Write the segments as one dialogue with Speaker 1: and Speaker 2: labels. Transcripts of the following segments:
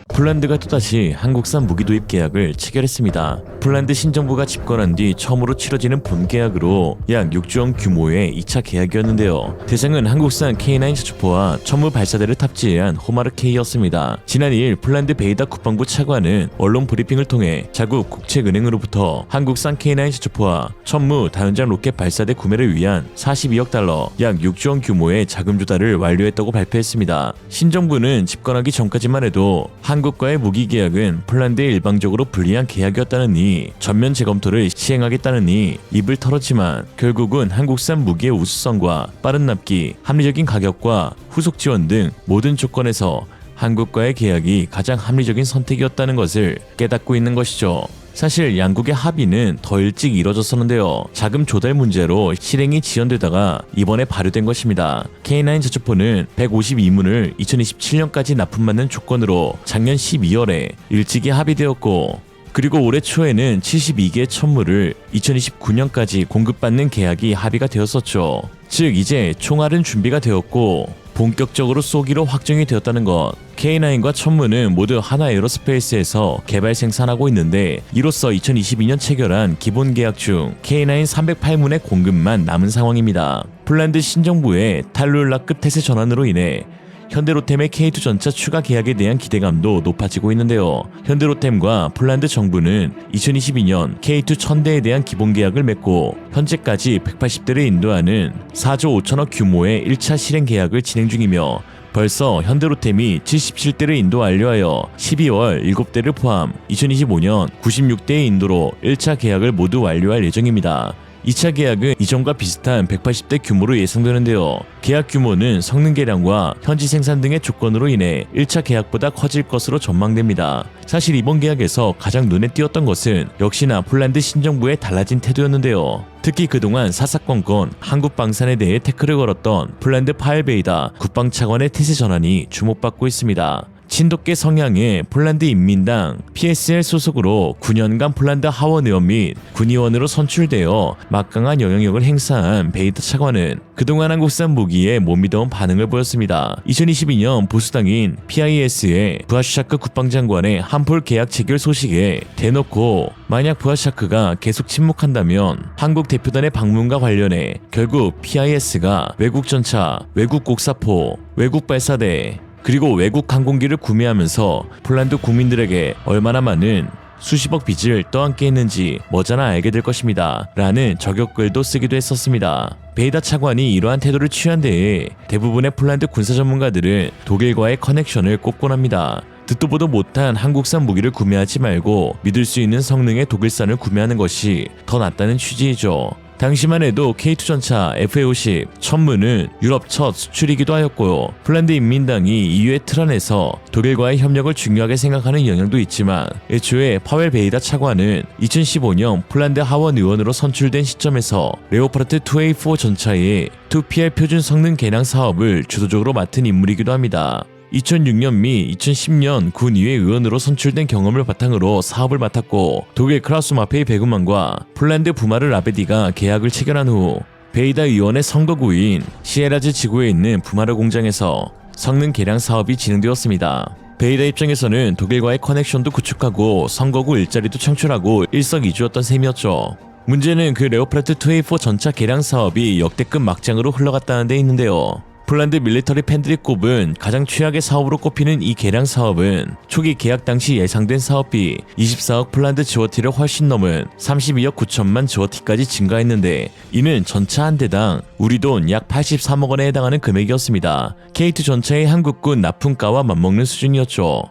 Speaker 1: 폴란드가 또다시 한국산 무기 도입 계약을 체결했습니다. 폴란드 신정부가 집권한 뒤 처음으로 치러지는 본 계약으로 약 6조 원 규모의 2차 계약이었는데요. 대상은 한국산 K9 자주포와 천무 발사대를 탑재한 호마르 K였습니다. 지난 2일 폴란드 베이다 국방부 차관은 언론 브리핑을 통해 자국 국책은행으로부터 한국산 K9 자주포와 천무 다연장 로켓 발사대 구매를 위한 42억 달러, 약 6조 원 규모의 자금 조달을 완료했다고 발표했습니다. 신정부는 집권하기 전까지만 해도 한국과의 무기 계약은 폴란드에 일방적으로 불리한 계약이었다느니 전면 재검토를 시행하겠다느니 입을 털었지만 결국은 한국산 무기의 우수성과 빠른 납기, 합리적인 가격과 후속 지원 등 모든 조건에서 한국과의 계약이 가장 합리적인 선택이었다는 것을 깨닫고 있는 것이죠. 사실 양국의 합의는 더 일찍 이뤄졌었는데요. 자금 조달 문제로 실행이 지연되다가 이번에 발효된 것입니다. K9 자주포는 152문을 2027년까지 납품받는 조건으로 작년 12월에 일찍이 합의되었고, 그리고 올해 초에는 72개의 천무를 2029년까지 공급받는 계약이 합의가 되었었죠. 즉 이제 총알은 준비가 되었고 본격적으로 쏘기로 확정이 되었다는 것. K9과 천무는 모두 하나 에어로스페이스에서 개발 생산하고 있는데 이로써 2022년 체결한 기본 계약 중 K9 308문의 공급만 남은 상황입니다. 폴란드 신정부의 탈룰라급 태세 전환으로 인해 현대로템의 K2 전차 추가 계약에 대한 기대감도 높아지고 있는데요. 현대로템과 폴란드 정부는 2022년 K2 1000대에 대한 기본 계약을 맺고 현재까지 180대를 인도하는 4조 5천억 규모의 1차 실행 계약을 진행 중이며 벌써 현대로템이 77대를 인도 완료하여 12월 7대를 포함 2025년 96대의 인도로 1차 계약을 모두 완료할 예정입니다. 2차 계약은 이전과 비슷한 180대 규모로 예상되는데요. 계약 규모는 성능 개량과 현지 생산 등의 조건으로 인해 1차 계약보다 커질 것으로 전망됩니다. 사실 이번 계약에서 가장 눈에 띄었던 것은 역시나 폴란드 신정부의 달라진 태도였는데요. 특히 그동안 사사건건 한국 방산에 대해 태클을 걸었던 폴란드 파헬베이다 국방차관의 태세 전환이 주목받고 있습니다. 친독계 성향의 폴란드 인민당 PSL 소속으로 9년간 폴란드 하원 의원 및 군의원으로 선출되어 막강한 영향력을 행사한 베이다 차관은 그동안 한국산 무기에 못 믿어온 반응을 보였습니다. 2022년 보수당인 PIS의 부하샤크 국방장관의 한폴 계약 체결 소식에 대놓고 만약 부하샤크가 계속 침묵한다면 한국 대표단의 방문과 관련해 결국 PIS가 외국 전차, 외국 곡사포, 외국 발사대 그리고 외국 항공기를 구매하면서 폴란드 국민들에게 얼마나 많은 수십억 빚을 떠안게 했는지 머지않아 알게 될 것입니다. 라는 저격글도 쓰기도 했었습니다. 베이다 차관이 이러한 태도를 취한 데에 대부분의 폴란드 군사 전문가들은 독일과의 커넥션을 꼽곤 합니다. 듣도 보도 못한 한국산 무기를 구매하지 말고 믿을 수 있는 성능의 독일산을 구매하는 것이 더 낫다는 취지이죠. 당시만 해도 K2 전차 FA50 천무는 유럽 첫 수출이기도 하였고요. 폴란드 인민당이 EU의 틀 안에서 독일과의 협력을 중요하게 생각하는 영향도 있지만 애초에 파웰 베이다 차관은 2015년 폴란드 하원 의원으로 선출된 시점에서 레오파르트 2A4 전차의 2PL 표준 성능 개량 사업을 주도적으로 맡은 인물이기도 합니다. 2006년 및 2010년 군의회 의원으로 선출된 경험을 바탕으로 사업을 맡았고 독일 크라우스 마페이 베그만과 폴란드 부마르 라베디가 계약을 체결한 후 베이다 의원의 선거구인 시에라즈 지구에 있는 부마르 공장에서 성능 개량 사업이 진행되었습니다. 베이다 입장에서는 독일과의 커넥션도 구축하고 선거구 일자리도 창출하고 일석이조였던 셈이었죠. 문제는 그 레오파르트 2A4 전차 개량 사업이 역대급 막장으로 흘러갔다는 데 있는데요. 폴란드 밀리터리 팬들이 꼽은 가장 최악의 사업으로 꼽히는 이 개량 사업은 초기 계약 당시 예상된 사업비 24억 폴란드 지워티를 훨씬 넘은 32억 9천만 지워티까지 증가했는데 이는 전차 한 대당 우리 돈 약 83억 원에 해당하는 금액이었습니다. K2 전차의 한국군 납품가와 맞먹는 수준이었죠.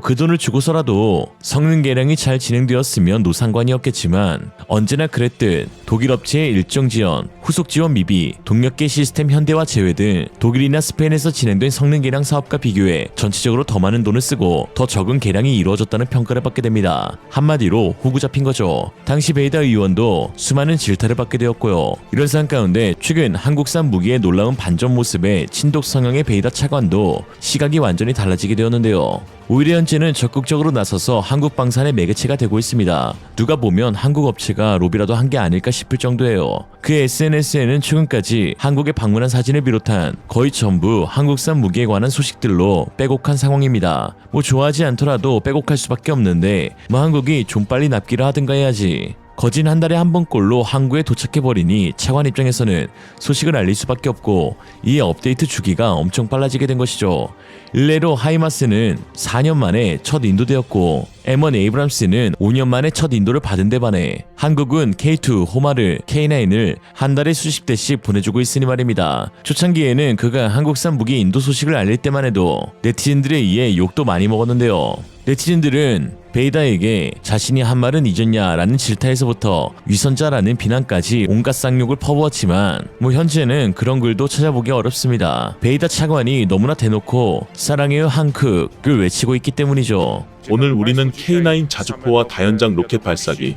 Speaker 1: 그 돈을 주고서라도 성능 개량이 잘 진행되었으면 노상관이었겠지만 언제나 그랬듯 독일 업체의 일정 지원, 후속 지원 미비, 동력계 시스템 현대화 제외 등 독일이나 스페인에서 진행된 성능 개량 사업과 비교해 전체적으로 더 많은 돈을 쓰고 더 적은 개량이 이루어졌다는 평가를 받게 됩니다. 한마디로 호구 잡힌 거죠. 당시 베이다 의원도 수많은 질타를 받게 되었고요. 이런 상황 가운데 최근 한국산 무기의 놀라운 반전 모습에 친독 성향의 베이다 차관도 시각이 완전히 달라지게 되었는데요. 오히려 현재는 적극적으로 나서서 한국 방산의 매개체가 되고 있습니다. 누가 보면 한국 업체가 로비라도 한 게 아닐까 싶을 정도예요. 그 SNS에는 최근까지 한국에 방문한 사진을 비롯한 거의 전부 한국산 무기에 관한 소식들로 빼곡한 상황입니다. 뭐 좋아하지 않더라도 빼곡할 수밖에 없는데 뭐 한국이 좀 빨리 납기를 하든가 해야지. 거진 한 달에 한 번꼴로 항구에 도착해버리니 차관 입장에서는 소식을 알릴 수밖에 없고 이에 업데이트 주기가 엄청 빨라지게 된 것이죠. 일례로 하이마스는 4년 만에 첫 인도되었고 M1 에이브람스는 5년 만에 첫 인도를 받은 데 반해 한국은 K2, 호마르, K9을 한 달에 수십 대씩 보내주고 있으니 말입니다. 초창기에는 그가 한국산 무기 인도 소식을 알릴 때만 해도 네티즌들에 의해 욕도 많이 먹었는데요. 네티즌들은 베이다에게 자신이 한 말은 잊었냐라는 질타에서부터 위선자라는 비난까지 온갖 쌍욕을 퍼부었지만 뭐 현재는 그런 글도 찾아보기 어렵습니다. 베이다 차관이 너무나 대놓고 사랑해요 한국을 외치고 있기 때문이죠.
Speaker 2: 오늘 우리는 K9 자주포와 다연장 로켓 발사기,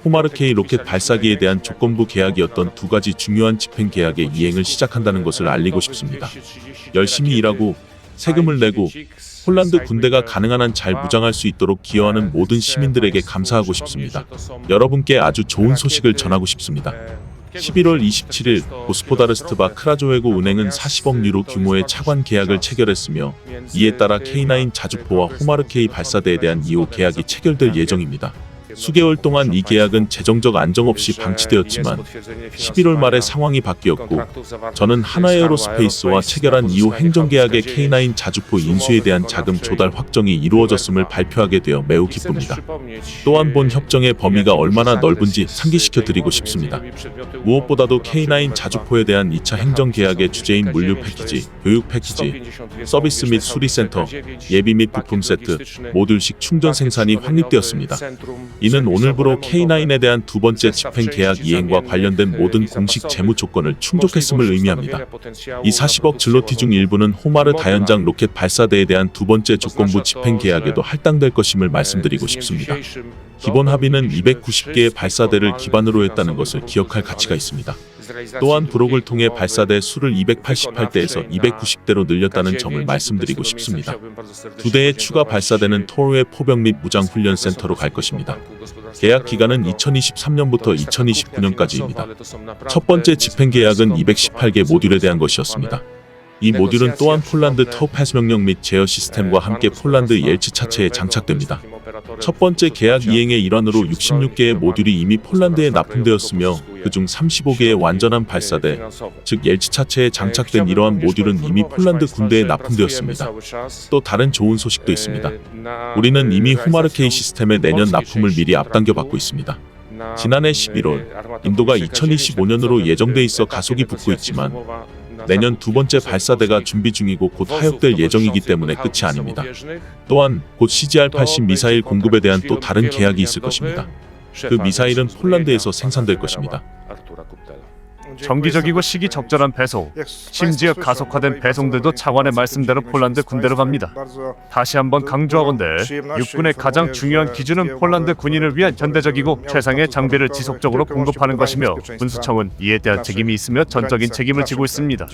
Speaker 2: 호마르 K 로켓 발사기에 대한 조건부 계약이었던 두 가지 중요한 집행 계약의 이행을 시작한다는 것을 알리고 싶습니다. 열심히 일하고 세금을 내고 폴란드 군대가 가능한 한 잘 무장할 수 있도록 기여하는 모든 시민들에게 감사하고 싶습니다. 여러분께 아주 좋은 소식을 전하고 싶습니다. 11월 27일 고스포다르스트바 크라조웨고 은행은 40억 유로 규모의 차관 계약을 체결했으며 이에 따라 K9 자주포와 호마르 K 발사대에 대한 2호 계약이 체결될 예정입니다. 수개월 동안 이 계약은 재정적 안정 없이 방치되었지만 11월 말에 상황이 바뀌었고 저는 하나에어로스페이스와 체결한 2호 행정계약의 K9 자주포 인수에 대한 자금 조달 확정이 이루어졌음을 발표하게 되어 매우 기쁩니다. 또한 본 협정의 범위가 얼마나 넓은지 상기시켜 드리고 싶습니다. 무엇보다도 K9 자주포에 대한 2차 행정계약의 주제인 물류 패키지, 교육 패키지, 서비스 및 수리센터, 예비 및 부품 세트, 모듈식 충전 생산이 확립되었습니다. 이는 오늘부로 K9에 대한 두 번째 집행 계약 이행과 관련된 모든 공식 재무 조건을 충족했음을 의미합니다. 이 40억 질로티 중 일부는 호마르 다연장 로켓 발사대에 대한 두 번째 조건부 집행 계약에도 할당될 것임을 말씀드리고 싶습니다. 기본 합의는 290개의 발사대를 기반으로 했다는 것을 기억할 가치가 있습니다. 또한 브록을 통해 발사대 수를 288대에서 290대로 늘렸다는 점을 말씀드리고 싶습니다. 두 대의 추가 발사대는 토르의 포병 및 무장훈련 센터로 갈 것입니다. 계약 기간은 2023년부터 2029년까지입니다. 첫 번째 집행 계약은 218개 모듈에 대한 것이었습니다. 이 모듈은 또한 폴란드 타우패스 명령 및 제어 시스템과 함께 폴란드 옐츠 차체에 장착됩니다. 첫 번째 계약 이행의 일환으로 66개의 모듈이 이미 폴란드에 납품되었으며 그중 35개의 완전한 발사대, 즉 옐츠 차체에 장착된 이러한 모듈은 이미 폴란드 군대에 납품되었습니다. 또 다른 좋은 소식도 있습니다. 우리는 이미 호마르 K 시스템의 내년 납품을 미리 앞당겨 받고 있습니다. 지난해 11월, 인도가 2025년으로 예정돼 있어 가속이 붙고 있지만 내년 두 번째 발사대가 준비 중이고 곧 하역될 예정이기 때문에 끝이 아닙니다. 또한 곧 CGR-80 미사일 공급에 대한 또 다른 계약이 있을 것입니다. 그 미사일은 폴란드에서 생산될 것입니다.
Speaker 3: 정기적이고 시기적절한 배송, 심지어 가속화된 배송들도 차관의 말씀대로 폴란드 군대로 갑니다. 다시 한번 강조하건대 육군의 가장 중요한 기준은 폴란드 군인을 위한 현대적이고 최상의 장비를 지속적으로 공급하는 것이며 군수청은 이에 대한 책임이 있으며 전적인 책임을 지고 있습니다.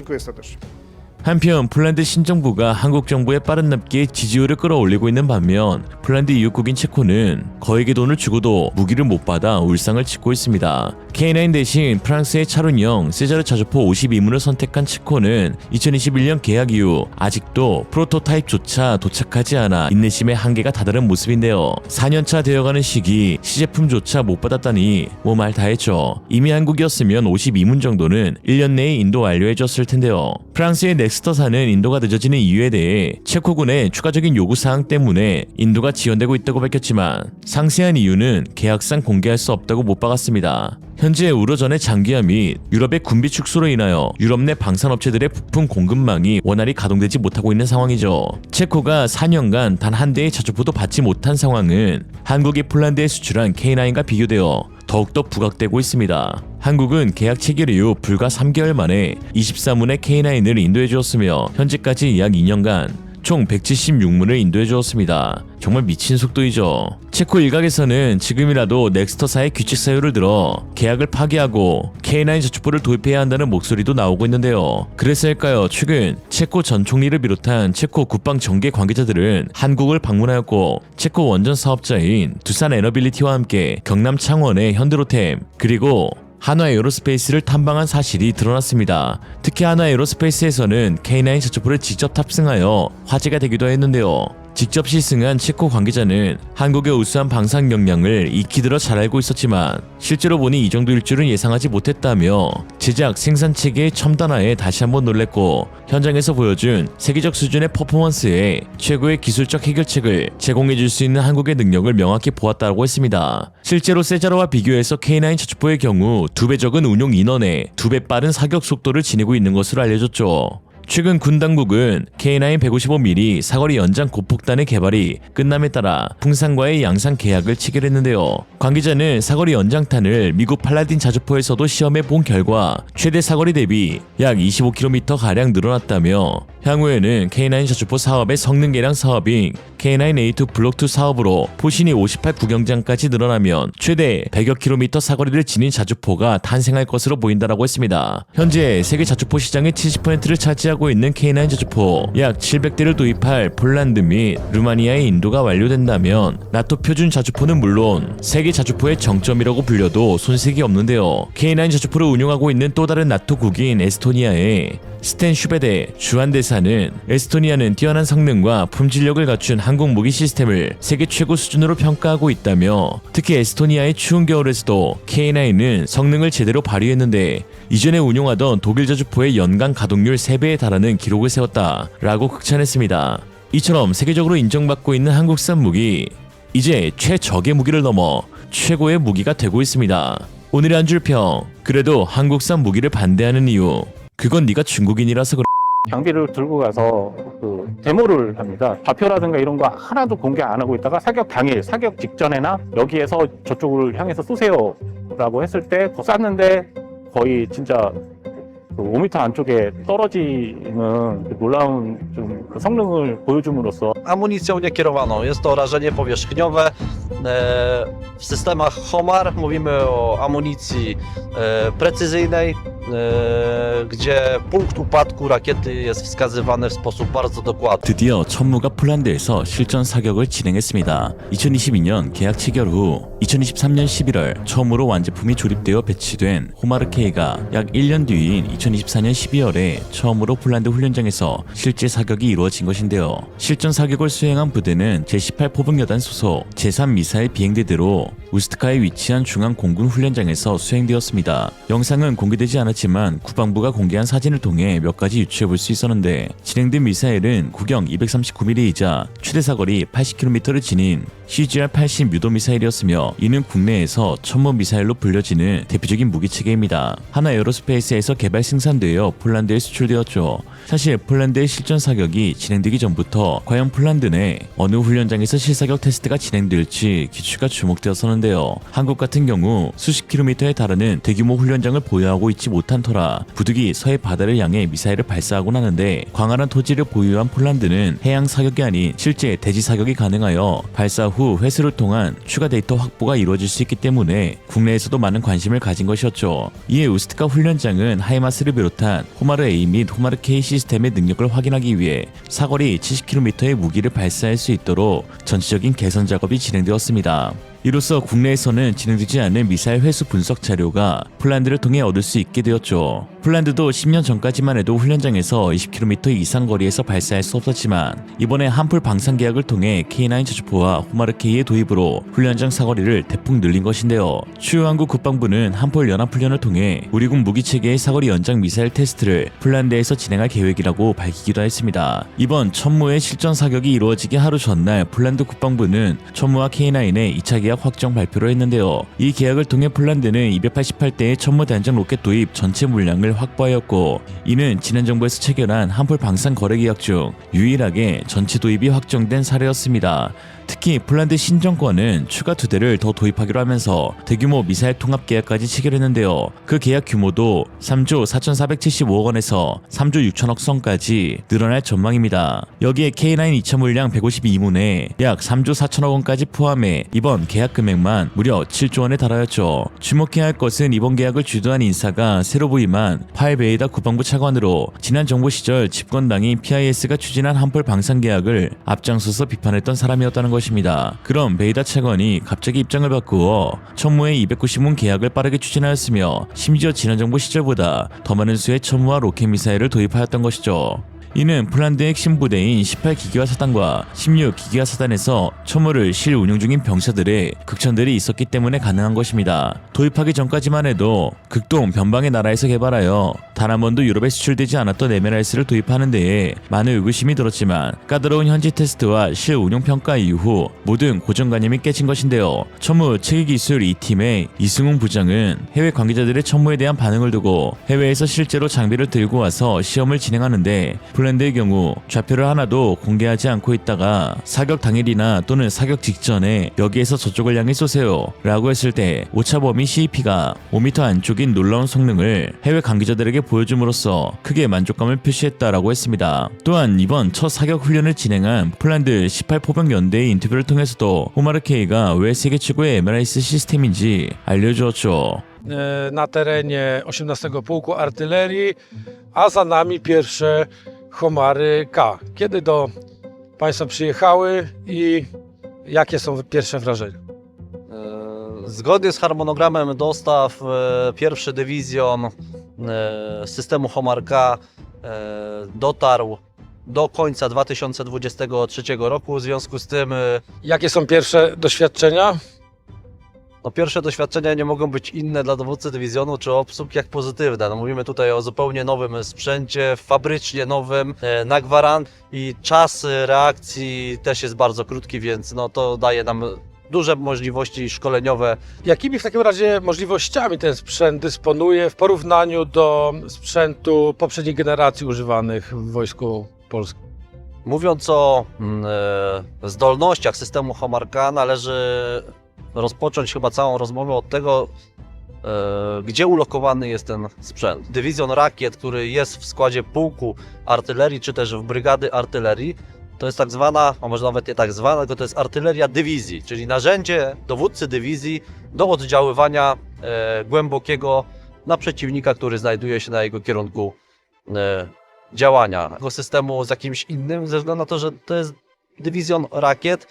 Speaker 1: 한편 폴란드 신정부가 한국 정부의 빠른 납기에 지지율을 끌어올리고 있는 반면 폴란드 이웃국인 체코는 거액의 돈을 주고도 무기를 못 받아 울상을 짓고 있습니다. K9 대신 프랑스의 차륜형 세자르 자주포 52문을 선택한 체코는 2021년 계약 이후 아직도 프로토타입조차 도착하지 않아 인내심의 한계가 다다른 모습인데요. 4년차 되어가는 시기 시제품조차 못 받았다니 뭐 말 다 했죠. 이미 한국이었으면 52문 정도는 1년 내에 인도 완료해줬을 텐데요. 프랑스의 넥스터사는 인도가 늦어지는 이유에 대해 체코군의 추가적인 요구사항 때문에 인도가 지연되고 있다고 밝혔지만 상세한 이유는 계약상 공개할 수 없다고 못 박았습니다. 현재 우로전의 장기화 및 유럽의 군비 축소로 인하여 유럽 내 방산업체들의 부품 공급망이 원활히 가동되지 못하고 있는 상황이죠. 체코가 4년간 단 한 대의 자주포도 받지 못한 상황은 한국이 폴란드에 수출한 K9과 비교되어 더욱더 부각되고 있습니다. 한국은 계약 체결 이후 불과 3개월 만에 24문의 K9을 인도해 주었으며 현재까지 약 2년간 총 176문을 인도해 주었습니다. 정말 미친 속도이죠. 체코 일각에서는 지금이라도 넥스터사의 규칙 사유를 들어 계약을 파기하고 K9 저축부를 도입해야 한다는 목소리도 나오고 있는데요. 그래서일까요? 최근 체코 전 총리를 비롯한 체코 국방 정계 관계자들은 한국을 방문하였고 체코 원전 사업자인 두산 에너빌리티와 함께 경남 창원의 현대로템 그리고 한화에어로스페이스를 탐방한 사실이 드러났습니다. 특히 한화에어로스페이스에서는 K9 저축부를 직접 탑승하여 화제가 되기도 했는데요. 직접 시승한 체코 관계자는 한국의 우수한 방산 역량을 익히 들어 잘 알고 있었지만 실제로 보니 이 정도일 줄은 예상하지 못했다며 제작 생산 체계의 첨단화에 다시 한번 놀랬고 현장에서 보여준 세계적 수준의 퍼포먼스에 최고의 기술적 해결책을 제공해 줄 수 있는 한국의 능력을 명확히 보았다고 했습니다. 실제로 세자로와 비교해서 K9 저축부의 경우 2배 적은 운용 인원에 2배 빠른 사격 속도를 지니고 있는 것으로 알려졌죠. 최근 군 당국은 K9 155mm 사거리 연장 고폭탄의 개발이 끝남에 따라 풍산과의 양산 계약을 체결했는데요. 관계자는 사거리 연장탄을 미국 팔라딘 자주포에서도 시험해 본 결과 최대 사거리 대비 약 25km 가량 늘어났다며 향후에는 K9 자주포 사업의 성능 개량 사업인 K9A2 블록2 사업으로 포신이 58 구경장까지 늘어나면 최대 100여 km 사거리를 지닌 자주포가 탄생할 것으로 보인다라고 했습니다. 현재 세계 자주포 시장의 70%를 차지하고 있는 K9 자주포 약 700대를 도입할 폴란드 및 루마니아의 인도가 완료된다면 나토 표준 자주포는 물론 세계 자주포의 정점이라고 불려도 손색이 없는데요. K9 자주포를 운용하고 있는 또 다른 나토국인 에스토니아의 스텐 슈베데 주한대사는 에스토니아는 뛰어난 성능과 품질력을 갖춘 한국 무기 시스템을 세계 최고 수준으로 평가하고 있다며 특히 에스토니아의 추운 겨울에서도 K9은 성능을 제대로 발휘했는데 이전에 운용하던 독일 저주포의 연간 가동률 3배에 달하는 기록을 세웠다라고 극찬했습니다. 이처럼 세계적으로 인정받고 있는 한국산 무기 이제 최적의 무기를 넘어 최고의 무기가 되고 있습니다. 오늘의 한 줄 평 그래도 한국산 무기를 반대하는 이유 그건 네가 중국인이라서 그래.
Speaker 4: 장비를 들고 가서 그 데모를 합니다. 좌표라든가 이런 거 하나도 공개 안 하고 있다가 사격 당일, 사격 직전에나 여기에서 저쪽을 향해서 쏘세요라고 했을 때 쐈는데 거의 진짜 그 5m 안쪽에 떨어지는 그 놀라운 좀 그 성능을 보여줌으로써
Speaker 5: Amunicją niekierowaną. Jest to rażenie powierzchniowe. W systemach HOMAR mówimy o amunicji precyzyjnej, gdzie punkt upadku rakiety jest wskazywany w sposób bardzo dokładny.
Speaker 1: 드디어 천무가 폴란드에서 실전 사격을 진행했습니다. 2022년 계약 체결 후 2023년 11월 처음으로 완제품이 조립되어 배치된 호마르K가 약 1년 뒤인 2024년 12월에 처음으로 폴란드 훈련장에서 실제 사격이 이루어진 것인데요. 실전 사격을 수행한 부대는 제18 포병여단 소속 제3 미사일 비행대대로 우스트카에 위치한 중앙 공군 훈련장에서 수행되었습니다. 영상은 공개되지 않았지만 국방부가 공개한 사진을 통해 몇 가지 유추해 볼 수 있었는데 진행된 미사일은 구경 239mm이자 최대 사거리 80km를 지닌 CGR-80 유도 미사일이었으며 이는 국내에서 천문 미사일로 불려지는 대표적인 무기체계입니다. 한화에어로스페이스에서 개발 생산되어 폴란드에 수출되었죠. 사실 폴란드의 실전 사격이 진행되기 전부터 과연 폴란드 내 어느 훈련장에서 실사격 테스트가 진행될지 기추가 주목되었었는데요. 한국 같은 경우 수십 킬로미터에 달하는 대규모 훈련장을 보유하고 있지 못한 터라 부득이 서해 바다를 향해 미사일을 발사하곤 하는데 광활한 토지를 보유한 폴란드는 해양 사격이 아닌 실제 대지 사격이 가능하여 발사 후 회수를 통한 추가 데이터 확보가 이루어질 수 있기 때문에 국내에서도 많은 관심을 가진 것이었죠. 이에 우스트카 훈련장은 하이마스를 비롯한 호마르 A 및 호마르 K 시스템의 능력을 확인하기 위해 사거리 70km의 무기를 발사할 수 있도록 전체적인 개선 작업이 진행되었습니다. 이로써 국내에서는 진행되지 않은 미사일 회수 분석 자료가 폴란드를 통해 얻을 수 있게 되었죠. 폴란드도 10년 전까지만 해도 훈련장에서 20km 이상 거리에서 발사할 수 없었지만 이번에 한풀 방산 계약을 통해 K9 저주포와 호마르K의 도입으로 훈련장 사거리를 대폭 늘린 것인데요. 추후 한국 국방부는 한풀 연합훈련을 통해 우리군 무기체계의 사거리 연장 미사일 테스트를 폴란드에서 진행할 계획이라고 밝히기도 했습니다. 이번 천무의 실전 사격이 이루어지기 하루 전날 폴란드 국방부는 천무와 K9의 2차 계약 계약 확정 발표를 했는데요. 이 계약을 통해 폴란드는 288대의 천무 단장 로켓 도입 전체 물량을 확보하였고, 이는 지난 정부에서 체결한 한풀 방산 거래 계약 중 유일하게 전체 도입이 확정된 사례였습니다. 특히 폴란드 신정권은 추가 2대를 더 도입하기로 하면서 대규모 미사일 통합 계약까지 체결했는데요. 그 계약 규모도 3조 4,475억 원에서 3조 6천억 선까지 늘어날 전망입니다. 여기에 K9 2차 물량 152문에 약 3조 4천억 원까지 포함해 이번 계약 금액만 무려 7조 원에 달하였죠. 주목해야 할 것은 이번 계약을 주도한 인사가 새로 부임한 파엘 베이다 국방부 차관으로 지난 정부 시절 집권당인 PIS가 추진한 한풀 방산 계약을 앞장서서 비판했던 사람이었다는 것입니다. 그럼 베이다 차관이 갑자기 입장을 바꾸어 천무의 290문 계약을 빠르게 추진하였으며 심지어 지난 정부 시절보다 더 많은 수의 천무와 로켓 미사일을 도입하였던 것이죠. 이는 폴란드의 핵심 부대인 18기계화 사단과 16기계화 사단에서 천무를 실운용 중인 병사들의 극찬들이 있었기 때문에 가능한 것입니다. 도입하기 전까지만 해도 극동 변방의 나라에서 개발하여 단 한 번도 유럽에 수출되지 않았던 MLRS를 도입하는 데에 많은 의구심이 들었지만 까다로운 현지 테스트와 실운용 평가 이후 모든 고정관념이 깨진 것인데요. 천무 체계기술 2팀의 이승훈 부장은 해외 관계자들의 천무에 대한 반응을 두고 해외에서 실제로 장비를 들고 와서 시험을 진행하는데 폴란드의 경우 좌표를 하나도 공개하지 않고 있다가 사격 당일이나 또는 사격 직전에 여기에서 저쪽을 향해 쏘세요 라고 했을 때 오차 범위 CEP가 5m 안쪽인 놀라운 성능을 해외 관계자들에게 보여줌으로써 크게 만족감을 표시했다라고 했습니다. 또한 이번 첫 사격 훈련을 진행한 폴란드 18포병연대의 인터뷰를 통해서도 호마르케이가 왜 세계 최고의 MLRS 시스템인지 알려주었죠.
Speaker 6: Na terenie 18 Pułku Artylerii, a za nami pierwsze Homary K. Kiedy do Państwa przyjechały i jakie są pierwsze wrażenia?
Speaker 5: Zgodnie z harmonogramem dostaw pierwszy dywizjon systemu Homar K dotarł do końca 2023 roku. W związku z tym
Speaker 6: Jakie są pierwsze doświadczenia?
Speaker 5: no, pierwsze doświadczenia nie mogą być inne dla dowódcy dywizjonu czy obsług jak pozytywne. No, mówimy tutaj o zupełnie nowym sprzęcie, fabrycznie nowym, na gwarant i czas reakcji też jest bardzo krótki, więc no, to daje nam duże możliwości szkoleniowe.
Speaker 6: Jakimi w takim razie możliwościami ten sprzęt dysponuje w porównaniu do sprzętu poprzedniej generacji używanych w Wojsku Polskim?
Speaker 5: Mówiąc o zdolnościach systemu Homar K, należy rozpocząć chyba całą rozmowę od tego, gdzie ulokowany jest ten sprzęt. Dywizjon rakiet, który jest w składzie pułku artylerii, czy też w brygady artylerii, to jest tak zwana, a może nawet nie tak zwana, tylko to jest artyleria dywizji, czyli narzędzie dowódcy dywizji do oddziaływania głębokiego na przeciwnika, który znajduje się na jego kierunku działania. Tego systemu z jakimś innym, ze względu na to, że to jest dywizjon rakiet,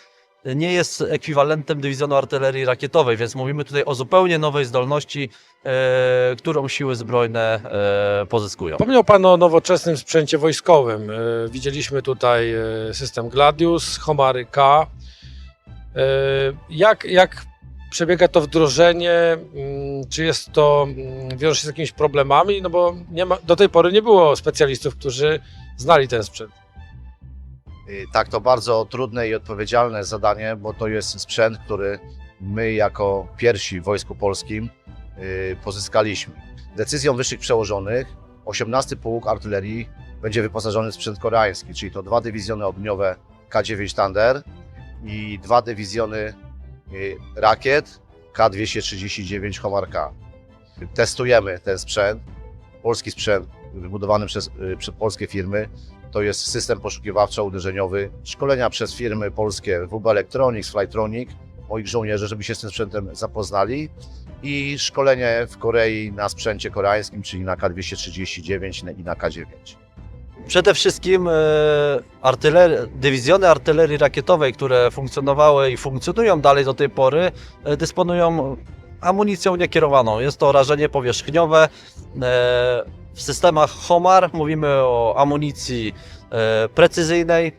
Speaker 5: nie jest ekwiwalentem dywizjonu artylerii rakietowej, więc mówimy tutaj o zupełnie nowej zdolności, którą siły zbrojne pozyskują.
Speaker 6: Wspomniał Pan o nowoczesnym sprzęcie wojskowym. Widzieliśmy tutaj system Gladius, Homary K. Jak przebiega to wdrożenie? Czy jest to, wiąże się z jakimiś problemami? No bo do tej pory nie było specjalistów, którzy znali ten sprzęt.
Speaker 7: Tak, to bardzo trudne i odpowiedzialne zadanie, bo to jest sprzęt, który my jako pierwsi w Wojsku Polskim pozyskaliśmy. Decyzją wyższych przełożonych 18 Pułk Artylerii będzie wyposażony w sprzęt koreański, czyli to 2 dywizjony ogniowe K9 Thunder i 2 dywizjony rakiet K239 Homar K. Testujemy ten sprzęt, polski sprzęt wybudowany przez polskie firmy. To jest system poszukiwawczo-uderzeniowy, szkolenia przez firmy polskie WB Electronics, Flytronic, moich żołnierzy, żeby się z tym sprzętem zapoznali i szkolenie w Korei na sprzęcie koreańskim, czyli na K239 i na K9.
Speaker 5: Przede wszystkim dywizjony artylerii rakietowej, które funkcjonowały i funkcjonują dalej do tej pory, dysponują amunicją niekierowaną. Jest to rażenie powierzchniowe. W systemach Homar mówimy o amunicji precyzyjnej,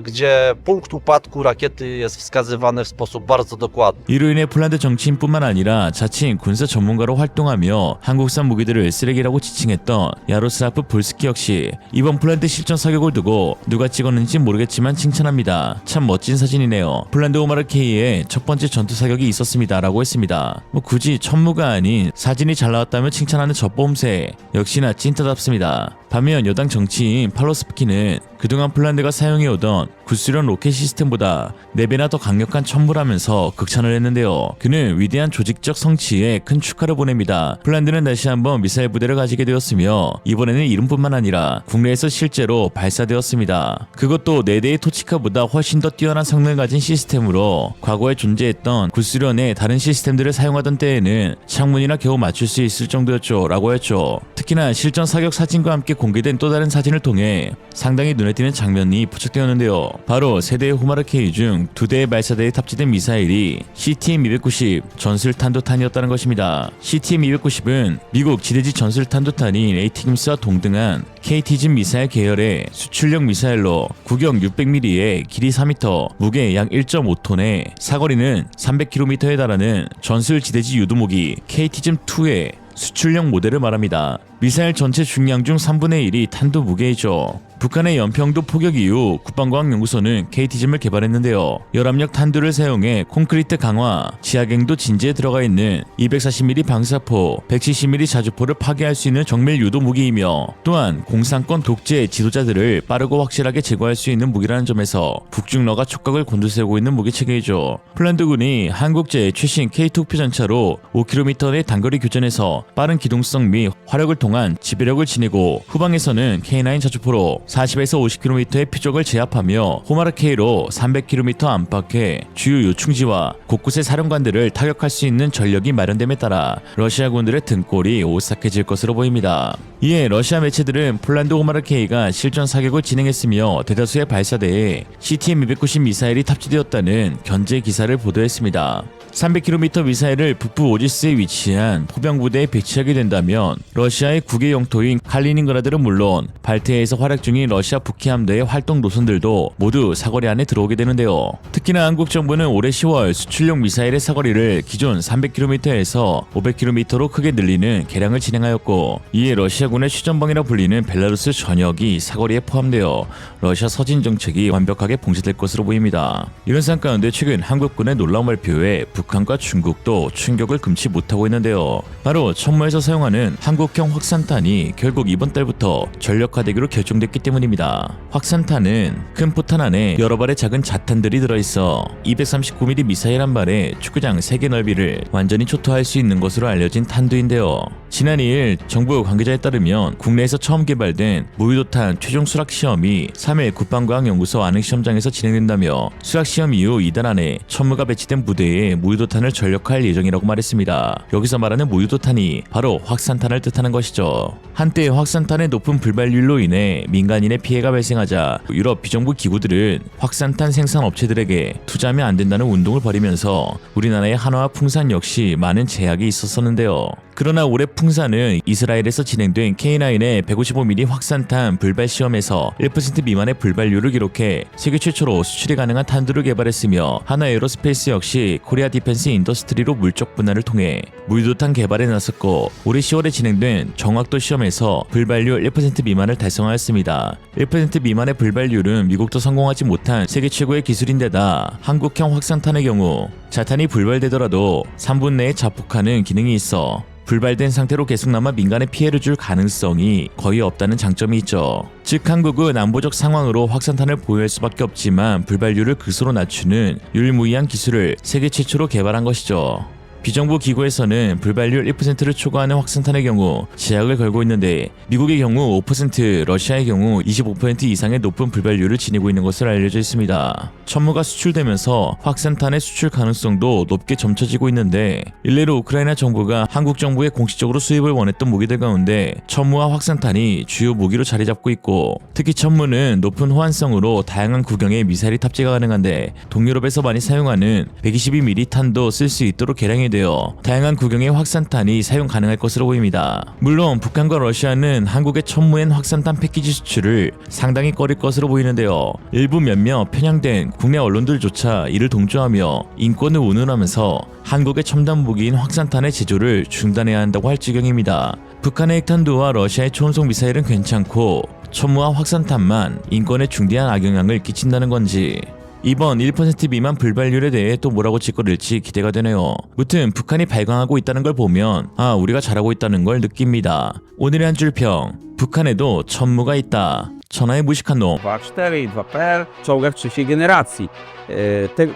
Speaker 5: gdzie punkt upadku rakiety jest wskazywany w sposób bardzo dokładny.
Speaker 1: 이로 인해 폴란드 정치인뿐만 아니라 자칭 군사 전문가로 활동하며 한국산 무기들을 쓰레기라고 지칭했던 야로슬라프 볼스키 역시 이번 폴란드 실전 사격을 두고 누가 찍었는지 모르겠지만 칭찬합니다. 참 멋진 사진이네요. 폴란드 호마르 K의 첫 번째 전투 사격이 있었습니다 라고 했습니다. 굳이 천무가 아닌 사진이 잘 나왔다면 칭찬하는 젖보험새 역시나 찐따답습니다. 반면 여당 정치인 팔로스프키는 그동안 폴란드가 사용해오던 구수련 로켓 시스템보다 4배나 더 강력한 천무라면서 극찬을 했는데요. 그는 위대한 조직적 성취에 큰 축하를 보냅니다. 폴란드는 다시 한번 미사일 부대를 가지게 되었으며 이번에는 이름뿐만 아니라 국내에서 실제로 발사되었습니다. 그것도 4대의 토치카보다 훨씬 더 뛰어난 성능을 가진 시스템으로 과거에 존재했던 구수련의 다른 시스템들을 사용하던 때에는 창문이나 겨우 맞출 수 있을 정도였죠 라고 했죠. 특히나 실전 사격 사진과 함께 공개된 또 다른 사진을 통해 상당히 눈에 띄는 장면이 포착되었는데요. 바로 세대의 호마르 K 중 2대의 발사대에 탑재된 미사일이 CTM-290 전술탄도탄이었다는 것입니다. CTM-290은 미국 지대지 전술탄도탄인 에이티김스와 동등한 KT즘 미사일 계열의 수출력 미사일로 구경 600mm에 길이 4m, 무게 약 1.5톤에 사거리는 300km에 달하는 전술 지대지 유도무기 KT즘-2의 수출력 모델을 말합니다. 미사일 전체 중량 중 3분의 1이 탄도 무게이죠. 북한의 연평도 포격 이후 국방과학연구소는 KT즘을 개발했는데요. 열압력 탄두를 사용해 콘크리트 강화, 지하갱도 진지에 들어가 있는 240mm 방사포, 170mm 자주포를 파괴할 수 있는 정밀 유도 무기이며 또한 공산권 독재 지도자들을 빠르고 확실하게 제거할 수 있는 무기라는 점에서 북중러가 촉각을 곤두세우고 있는 무기체계이죠. 폴란드군이 한국제 최신 K2 표전차로 5km 내 단거리 교전에서 빠른 기동성 및 화력을 통한 지배력을 지니고 후방에서는 K9 자주포로 40에서 50km의 표적을 제압하며 호마르 K로 300km 안팎의 주요 요충지와 곳곳의 사령관들을 타격할 수 있는 전력이 마련됨에 따라 러시아군들의 등골이 오싹해질 것으로 보입니다. 이에 러시아 매체들은 폴란드 호마르 K가 실전 사격을 진행했으며 대다수의 발사대에 CTM-290 미사일이 탑재되었다는 견제 기사를 보도했습니다. 300km 미사일을 북부 오지스에 위치한 포병부대에 배치하게 된다면 러시아의 국외 영토인 칼리닝그라드는 물론 발트해에서 활약 중인 러시아 북해 함대의 활동 노선들도 모두 사거리 안에 들어오게 되는데요. 특히나 한국 정부는 올해 10월 수출용 미사일의 사거리를 기존 300km에서 500km로 크게 늘리는 개량을 진행하였고 이에 러시아군의 휴전방이라 불리는 벨라루스 전역이 사거리에 포함되어 러시아 서진 정책이 완벽하게 봉쇄될 것으로 보입니다. 이런 상황 가운데 최근 한국군의 놀라운 발표에 북한과 중국도 충격을 금치 못하고 있는데요. 바로 천무에서 사용하는 한국형 확산탄이 결국 이번 달부터 전력화되기로 결정됐기 때문입니다. 확산탄은 큰 포탄 안에 여러 발의 작은 자탄들이 들어있어 239mm 미사일 한 발에 축구장 3개 넓이를 완전히 초토화할 수 있는 것으로 알려진 탄두인데요. 지난 2일 정부 관계자에 따르면 국내에서 처음 개발된 무유도탄 최종 수락 시험이 3일 국방과학연구소 안흥시험장에서 진행된다며 수락 시험 이후 이달 안에 천무가 배치된 부대에 무유도탄을 전력화할 예정이라고 말했습니다. 여기서 말하는 무유도탄이 바로 확산탄을 뜻하는 것이죠. 한때 확산탄의 높은 불발률로 인해 민간인의 피해가 발생하자 유럽 비정부 기구들은 확산탄 생산 업체들에게 투자하면 안 된다는 운동을 벌이면서 우리나라의 한화와 풍산 역시 많은 제약이 있었었는데요. 그러나 올해 풍산은 이스라엘에서 진행된 K9의 155mm 확산탄 불발 시험에서 1% 미만의 불발률을 기록해 세계 최초로 수출이 가능한 탄두를 개발했으며 하나에어로스페이스 역시 코리아 디펜스 인더스트리로 물적 분할을 통해 무유도탄 개발에 나섰고 올해 10월에 진행된 정확도 시험에서 불발률 1% 미만을 달성하였습니다. 1% 미만의 불발률은 미국도 성공하지 못한 세계 최고의 기술인데다 한국형 확산탄의 경우 자탄이 불발되더라도 3분 내에 자폭하는 기능이 있어 불발된 상태로 계속 남아 민간에 피해를 줄 가능성이 거의 없다는 장점이 있죠. 즉 한국은 안보적 상황으로 확산탄을 보유할 수밖에 없지만 불발률을 극소로 낮추는 유일무이한 기술을 세계 최초로 개발한 것이죠. 비정부 기구에서는 불발률 1%를 초과하는 확산탄의 경우 제약을 걸고 있는데 미국의 경우 5%, 러시아의 경우 25% 이상의 높은 불발률을 지니고 있는 것으로 알려져 있습니다. 천무가 수출되면서 확산탄의 수출 가능성도 높게 점쳐지고 있는데 일례로 우크라이나 정부가 한국 정부에 공식적으로 수입을 원했던 무기들 가운데 천무와 확산탄이 주요 무기로 자리 잡고 있고 특히 천무는 높은 호환성으로 다양한 구경의 미사일이 탑재가 가능한데 동유럽에서 많이 사용하는 122mm 탄도 쓸 수 있도록 개량해 예정인데요. 다양한 구경의 확산탄이 사용 가능할 것으로 보입니다. 물론 북한과 러시아는 한국의 천무엔 확산탄 패키지 수출을 상당히 꺼릴 것으로 보이는데요. 일부 몇몇 편향된 국내 언론들조차 이를 동조하며 인권을 운운하면서 한국의 첨단 무기인 확산탄의 제조를 중단해야 한다고 할 지경입니다. 북한의 핵탄두와 러시아의 초음속 미사일은 괜찮고 천무와 확산탄만 인권에 중대한 악영향을 끼친다는 건지, 이번 1% 미만 불발률에 대해 또 뭐라고 짓거릴지 기대가 되네요. 무튼 북한이 발광하고 있다는 걸 보면 우리가 잘하고 있다는 걸 느낍니다. 오늘의 한 줄 평, 북한에도 천무가 있다. 천하의 무식한 놈.
Speaker 8: 2.4 i 2PL w czołgach trzeciej generacji.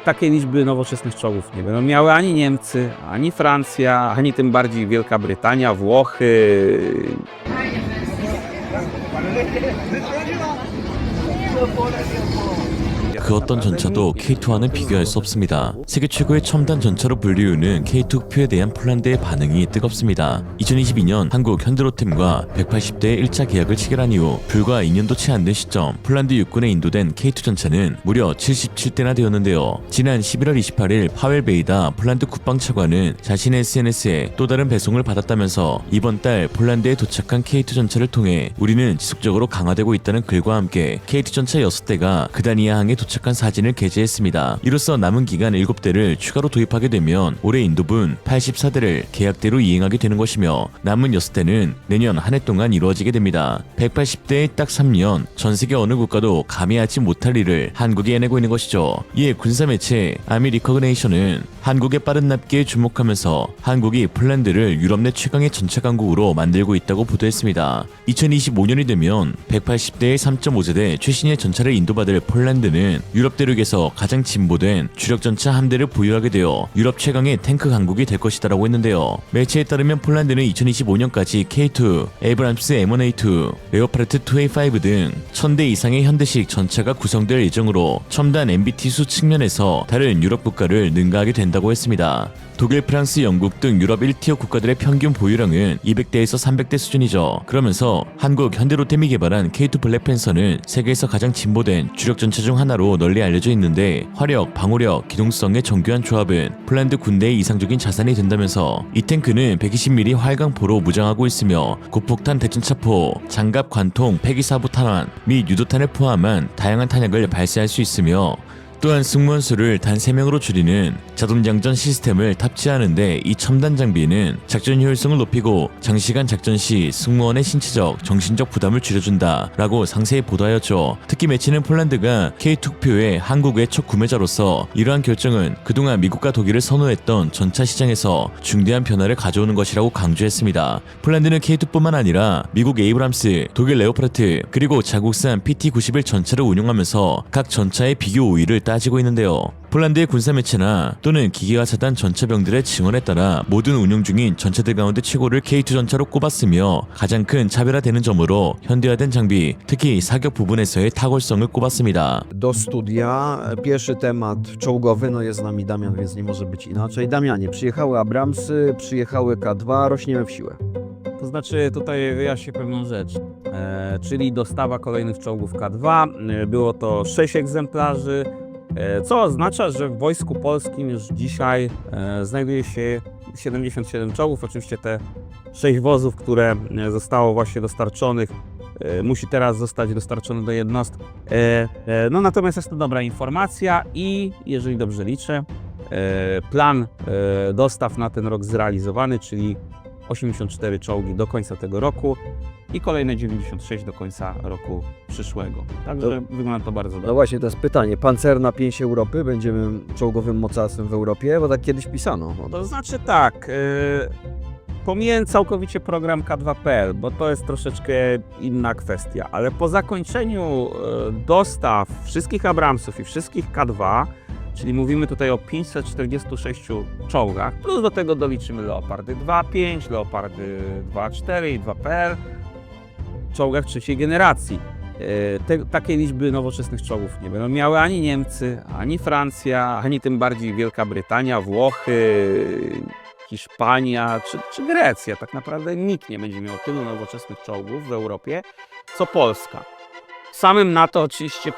Speaker 8: Takiej liczby nowoczesnych czołgów nie będą miały ani Niemcy, ani Francja, ani tym bardziej Wielka Brytania, Włochy.
Speaker 1: 그 어떤 전차도 K2와는 비교할 수 없습니다. 세계 최고의 첨단 전차로 불리우는 K2 흑표에 대한 폴란드의 반응이 뜨겁습니다. 2022년 한국 현대로템과 180대의 1차 계약을 체결한 이후 불과 2년도 채 안 된 시점, 폴란드 육군에 인도된 K2 전차는 무려 77대나 되었는데요. 지난 11월 28일 파웰 베이다 폴란드 국방차관은 자신의 SNS에 또 다른 배송을 받았다면서 이번 달 폴란드에 도착한 K2 전차를 통해 우리는 지속적으로 강화되고 있다는 글과 함께 K2 전차 6대가 그다니아 항에 도착한 사진을 게재했습니다. 이로써 남은 기간 7대를 추가로 도입하게 되면 올해 인도분 84대를 계약대로 이행하게 되는 것이며 남은 6대는 내년 한 해 동안 이루어지게 됩니다. 180대의 딱 3년, 전 세계 어느 국가도 감히 하지 못할 일을 한국이 해내고 있는 것이죠. 이에 군사매체 아미 리커그네이션은 한국의 빠른 납기에 주목하면서 한국이 폴란드를 유럽 내 최강의 전차 강국으로 만들고 있다고 보도했습니다. 2025년이 되면 180대의 3.5세대 최신의 전차를 인도받을 폴란드는 유럽 대륙에서 가장 진보된 주력전차 함대를 보유하게 되어 유럽 최강의 탱크 강국이 될 것이다라고 했는데요. 매체에 따르면 폴란드는 2025년까지 K2, 에이브람스 M1A2, 레오파르트 2A5 등 1000대 이상의 현대식 전차가 구성될 예정으로 첨단 MBT수 측면에서 다른 유럽 국가를 능가하게 된다고 했습니다. 독일, 프랑스, 영국 등 유럽 1티어 국가들의 평균 보유량은 200대에서 300대 수준이죠. 그러면서 한국 현대로템이 개발한 K2 블랙팬서는 세계에서 가장 진보된 주력 전차 중 하나로 널리 알려져 있는데 화력, 방호력, 기동성의 정교한 조합은 폴란드 군대의 이상적인 자산이 된다면서 이 탱크는 120mm 활강포로 무장하고 있으며 고폭탄 대전차포, 장갑 관통 폐기사부 탄환 및 유도탄을 포함한 다양한 탄약을 발사할 수 있으며 또한 승무원수를 단 3명으로 줄이는 자동장전 시스템을 탑재하는데 이 첨단 장비는 작전 효율성을 높이고 장시간 작전 시 승무원의 신체적, 정신적 부담을 줄여준다 라고 상세히 보도하였죠. 특히 매체는 폴란드가 K2표의 한국의 첫 구매자로서 이러한 결정은 그동안 미국과 독일을 선호했던 전차 시장에서 중대한 변화를 가져오는 것이라고 강조했습니다. 폴란드는 K2뿐만 아니라 미국 에이브람스, 독일 레오파르트, 그리고 자국산 PT-91 전차를 운용하면서 각 전차의 비교 우위를 따지고 있는데요. 폴란드의 군사매체나 또는 기계화 차단 전차병들의 증언에 따라 모든 운용 중인 전차들 가운데 최고를 K2 전차로 꼽았으며 가장 큰 차별화되는 점으로 현대화된 장비, 특히 사격 부분에서의 탁월성을 꼽았습니다.
Speaker 9: Do studia. Pierwszy temat czołgowy, no jest z nami Damian, więc nie może być inaczej. Damianie, przyjechały Abramsy, przyjechały K2, rośniemy w siłę.
Speaker 8: To znaczy, tutaj wyjaśnię pewną rzecz, czyli dostawa kolejnych czołgów K2. Było to 6 egzemplarzy, co oznacza, że w Wojsku Polskim już dzisiaj znajduje się 77 czołgów. Oczywiście te 6 wozów, które zostało właśnie dostarczonych, musi teraz zostać dostarczone do jednostek. No natomiast jest to dobra informacja i jeżeli dobrze liczę, plan dostaw na ten rok zrealizowany, czyli 84 czołgi do końca tego roku i kolejne 96 do końca roku przyszłego. Także wygląda to bardzo
Speaker 9: No
Speaker 8: dobrze.
Speaker 9: właśnie, to jest pytanie. Pancerna pięść Europy, będziemy czołgowym mocarstwem w Europie, bo tak kiedyś pisano.
Speaker 8: To znaczy tak, pomijając całkowicie program K2PL, bo to jest troszeczkę inna kwestia, ale po zakończeniu dostaw wszystkich Abramsów i wszystkich K2, czyli mówimy tutaj o 546 czołgach, plus do tego doliczymy Leopardy 2.5, Leopardy 2.4 i 2PL, czołgach trzeciej generacji. Takiej liczby nowoczesnych czołgów nie będą miały ani Niemcy, ani Francja, ani tym bardziej Wielka Brytania, Włochy, Hiszpania czy Grecja. Tak naprawdę nikt nie będzie miał tylu nowoczesnych czołgów w Europie, co Polska. Samym NATO oczywiście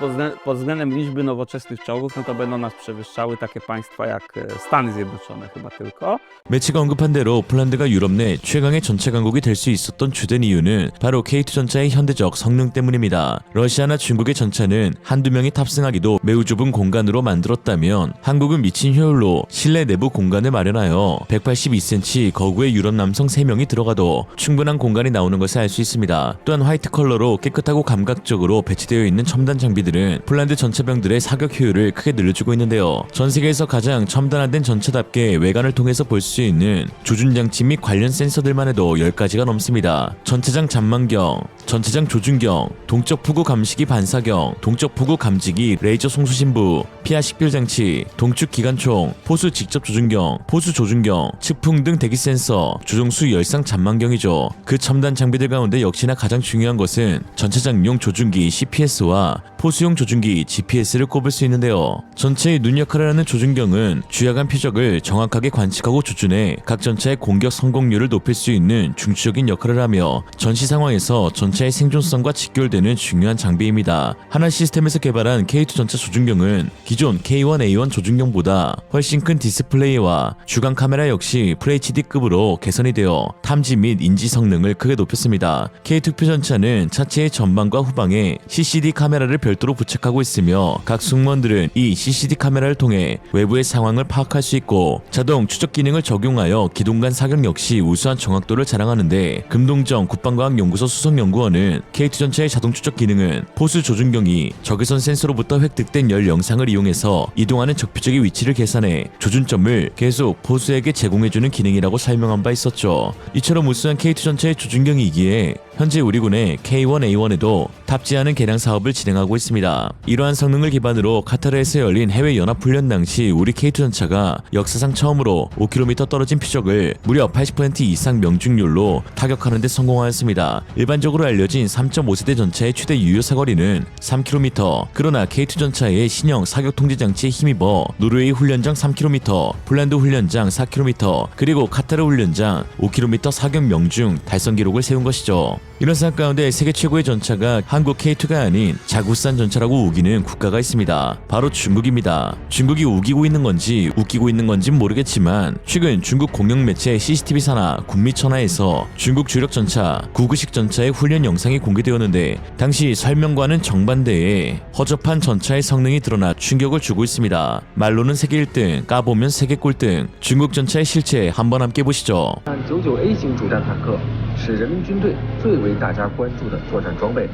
Speaker 8: pod względem liczby nowoczesnych czołgów, no to będą nas przewyższały takie państwa jak Stany Zjednoczone chyba tylko.
Speaker 1: 매치가 언급한 대로 폴란드가 유럽 내 최강의 전차 강국이 될 수 있었던 주된 이유는 바로 K2 전차의 현대적 성능 때문입니다. 러시아나 중국의 전차는 한두 명이 탑승하기도 매우 좁은 공간으로 만들었다면 한국은 미친 효율로 실내 내부 공간을 마련하여 182cm 거구의 유럽 남성 3명이 들어가도 충분한 공간이 나오는 것을 알 수 있습니다. 또한 화이트 컬러로 깨끗하고 감각적으로 배치되어 있는 첨단 장비들은 폴란드 전차병들의 사격 효율을 크게 늘려주고 있는데요. 전 세계에서 가장 첨단화된 전차답게 외관을 통해서 볼 수 있는 조준장치 및 관련 센서들만 해도 10가지가 넘습니다. 전차장 잠망경, 전차장 조준경, 동적 포구 감시기 반사경, 동적 포구 감지기 레이저 송수신부, 피하 식별 장치, 동축 기관총, 포수 직접 조준경, 포수 조준경, 측풍 등 대기 센서, 조종수 열상 잠망경이죠. 그 첨단 장비들 가운데 역시나 가장 중요한 것은 전차장용 조준기 CPS와 포수용 조준기 GPS를 꼽을 수 있는데요. 전체의 눈 역할을 하는 조준경은 주야간 표적을 정확하게 관측하고 조준해 각 전차의 공격 성공률을 높일 수 있는 중추적인 역할을 하며 전시 상황에서 전차의 생존성과 직결되는 중요한 장비입니다. 하나 시스템에서 개발한 K2 전차 조준경은 기존 K1A1 조준경보다 훨씬 큰 디스플레이와 주간 카메라 역시 FHD급으로 개선이 되어 탐지 및 인지 성능을 크게 높였습니다. K2표 전차는 차체의 전방과 후방에 CCD 카메라를 별도로 부착하고 있으며 각 승무원들은 이 CCD 카메라를 통해 외부의 상황을 파악할 수 있고 자동 추적 기능을 적용하여 기동간 사격 역시 우수한 정확도를 자랑하는데 금동정 국방과학연구소 수석연구원은 K2 전차의 자동 추적 기능은 포수 조준경이 적외선 센서로부터 획득된 열 영상을 이용해서 이동하는 적표적의 위치를 계산해 조준점을 계속 포수에게 제공해주는 기능이라고 설명한 바 있었죠. 이처럼 우수한 K2 전차의 조준경이기에 현재 우리군의 K1A1에도 탑재하는 개량 사업을 진행하고 있습니다. 이러한 성능을 기반으로 카타르에서 열린 해외 연합훈련 당시 우리 K2 전차가 역사상 처음으로 5km 떨어진 표적을 무려 80% 이상 명중률로 타격하는 데 성공하였습니다. 일반적으로 알려진 3.5세대 전차의 최대 유효 사거리는 3km. 그러나 K2 전차의 신형 사격 통제 장치에 힘입어 노르웨이 훈련장 3km, 폴란드 훈련장 4km, 그리고 카타르 훈련장 5km 사격 명중 달성 기록을 세운 것이죠. 이런 상황 가운데 세계 최고의 전차가 한국 K2가 아닌 자국산 전차라고 우기는 국가가 있습니다. 바로 중국입니다. 중국이 우기고 있는 건지 웃기고 있는 건진 모르겠지만 최근 중국 공영 매체 CCTV 산하 군미천하에서 중국 주력 전차 구구식 전차의 훈련 영상이 공개되었는데 당시 설명과는 정반대의 허접한 전차의 성능이 드러나 충격을 주고 있습니다. 말로는 세계 1등, 까보면 세계 꼴등. 중국 전차의 실체 한번 함께 보시죠.
Speaker 10: 99A 型主战坦克是人民军队最为大家关注的作战装备。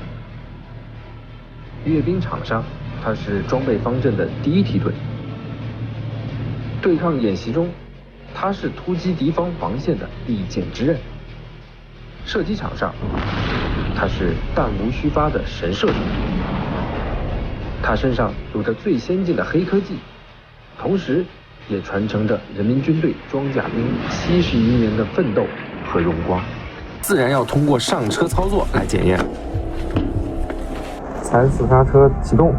Speaker 10: 阅兵场上，它是装备方阵的第一梯队；对抗演习中，它是突击敌方防线的利剑之刃；射击场上，它是弹无虚发的神射手。它身上有着最先进的黑科技，同时也传承着人民军队装甲兵71年的奋斗和荣光。自然要通过上车操作来检验。3次刹车启动。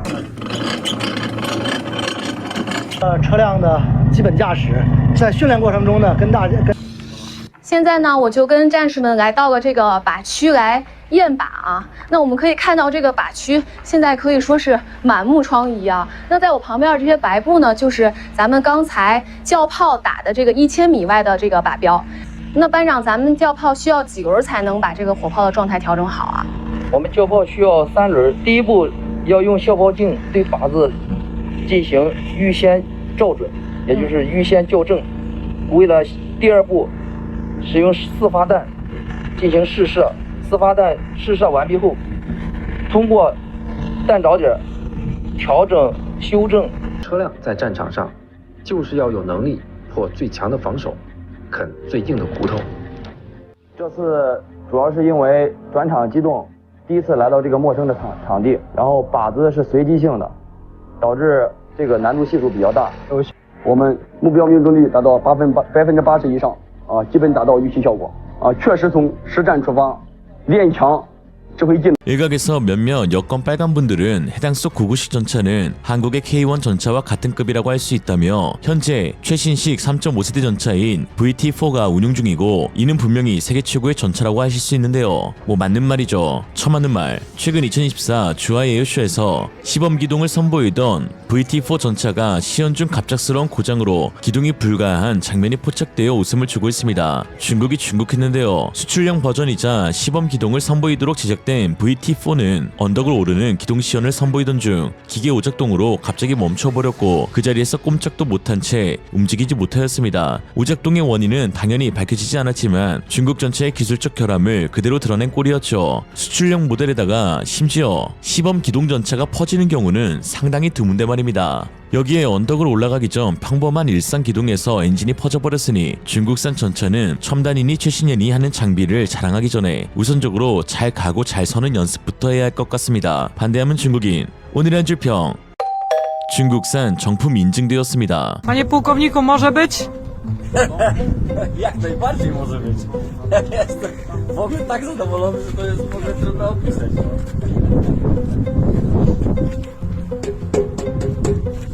Speaker 11: 车辆的基本驾驶，在训练过程中呢，
Speaker 12: 现在呢，我就跟战士们来到了这个靶区来验靶啊。那我们可以看到，这个靶区现在可以说是满目疮痍啊。那在我旁边这些白布呢，就是咱们刚才叫炮打的这个1000米外的这个靶标。那班长，咱们叫炮需要几轮才能把这个火炮的状态调整好啊？
Speaker 13: 我们叫炮需要3轮，第一步要用消炮镜对靶子进行预先校准，也就是预先校正。为了第二步，使用4发弹进行试射，4发弹试射完毕后，通过弹着点调整修正。
Speaker 10: 车辆在战场上就是要有能力破最强的防守，啃最硬的骨头。
Speaker 13: 这次主要是因为转场机动，第一次来到这个陌生的场地，然后靶子是随机性的，导致这个难度系数比较大。我们目标命中率达到80%以上，基本达到预期效果。确实从实战出发，练强
Speaker 1: 일각에서 몇몇 여권 빨간 분들은 해당 속 구구식 전차는 한국의 K1 전차와 같은 급이라고 할 수 있다며 현재 최신식 3.5세대 전차인 VT4가 운용 중이고 이는 분명히 세계 최고의 전차라고 하실 수 있는데요. 뭐 맞는 말이죠. 처맞는 말. 최근 2024 주하이 에어쇼에서 시범 기동을 선보이던 VT4 전차가 시연 중 갑작스러운 고장으로 기동이 불가한 장면이 포착되어 웃음을 주고 있습니다. 중국이 중국했는데요. 수출형 버전이자 시범 기동을 선보이도록 제작된 VT4는 언덕을 오르는 기동 시연을 선보이던 중 기계 오작동으로 갑자기 멈춰버렸고 그 자리에서 꼼짝도 못한 채 움직이지 못하였습니다. 오작동의 원인은 당연히 밝혀지지 않았지만 중국 전체의 기술적 결함을 그대로 드러낸 꼴이었죠. 수출형 모델에다가 심지어 시범 기동 전차가 퍼지는 경우는 상당히 드문데 말입니다. 여기에 언덕을 올라가기 전 평범한 일상 기동에서 엔진이 퍼져버렸으니 중국산 전차는 첨단이니 최신이니 하는 장비를 자랑하기 전에 우선적으로 잘 가고 잘 서는 연습부터 해야 할 것 같습니다. 반대하면 중국인. 오늘의 한 줄 평. 중국산 정품 인증되었습니다.
Speaker 14: Panie pułkowniku, może być?
Speaker 15: Jak najbardziej może być. Jestem w ogóle tak zadowolony, że to jest w ogóle trudno opisać.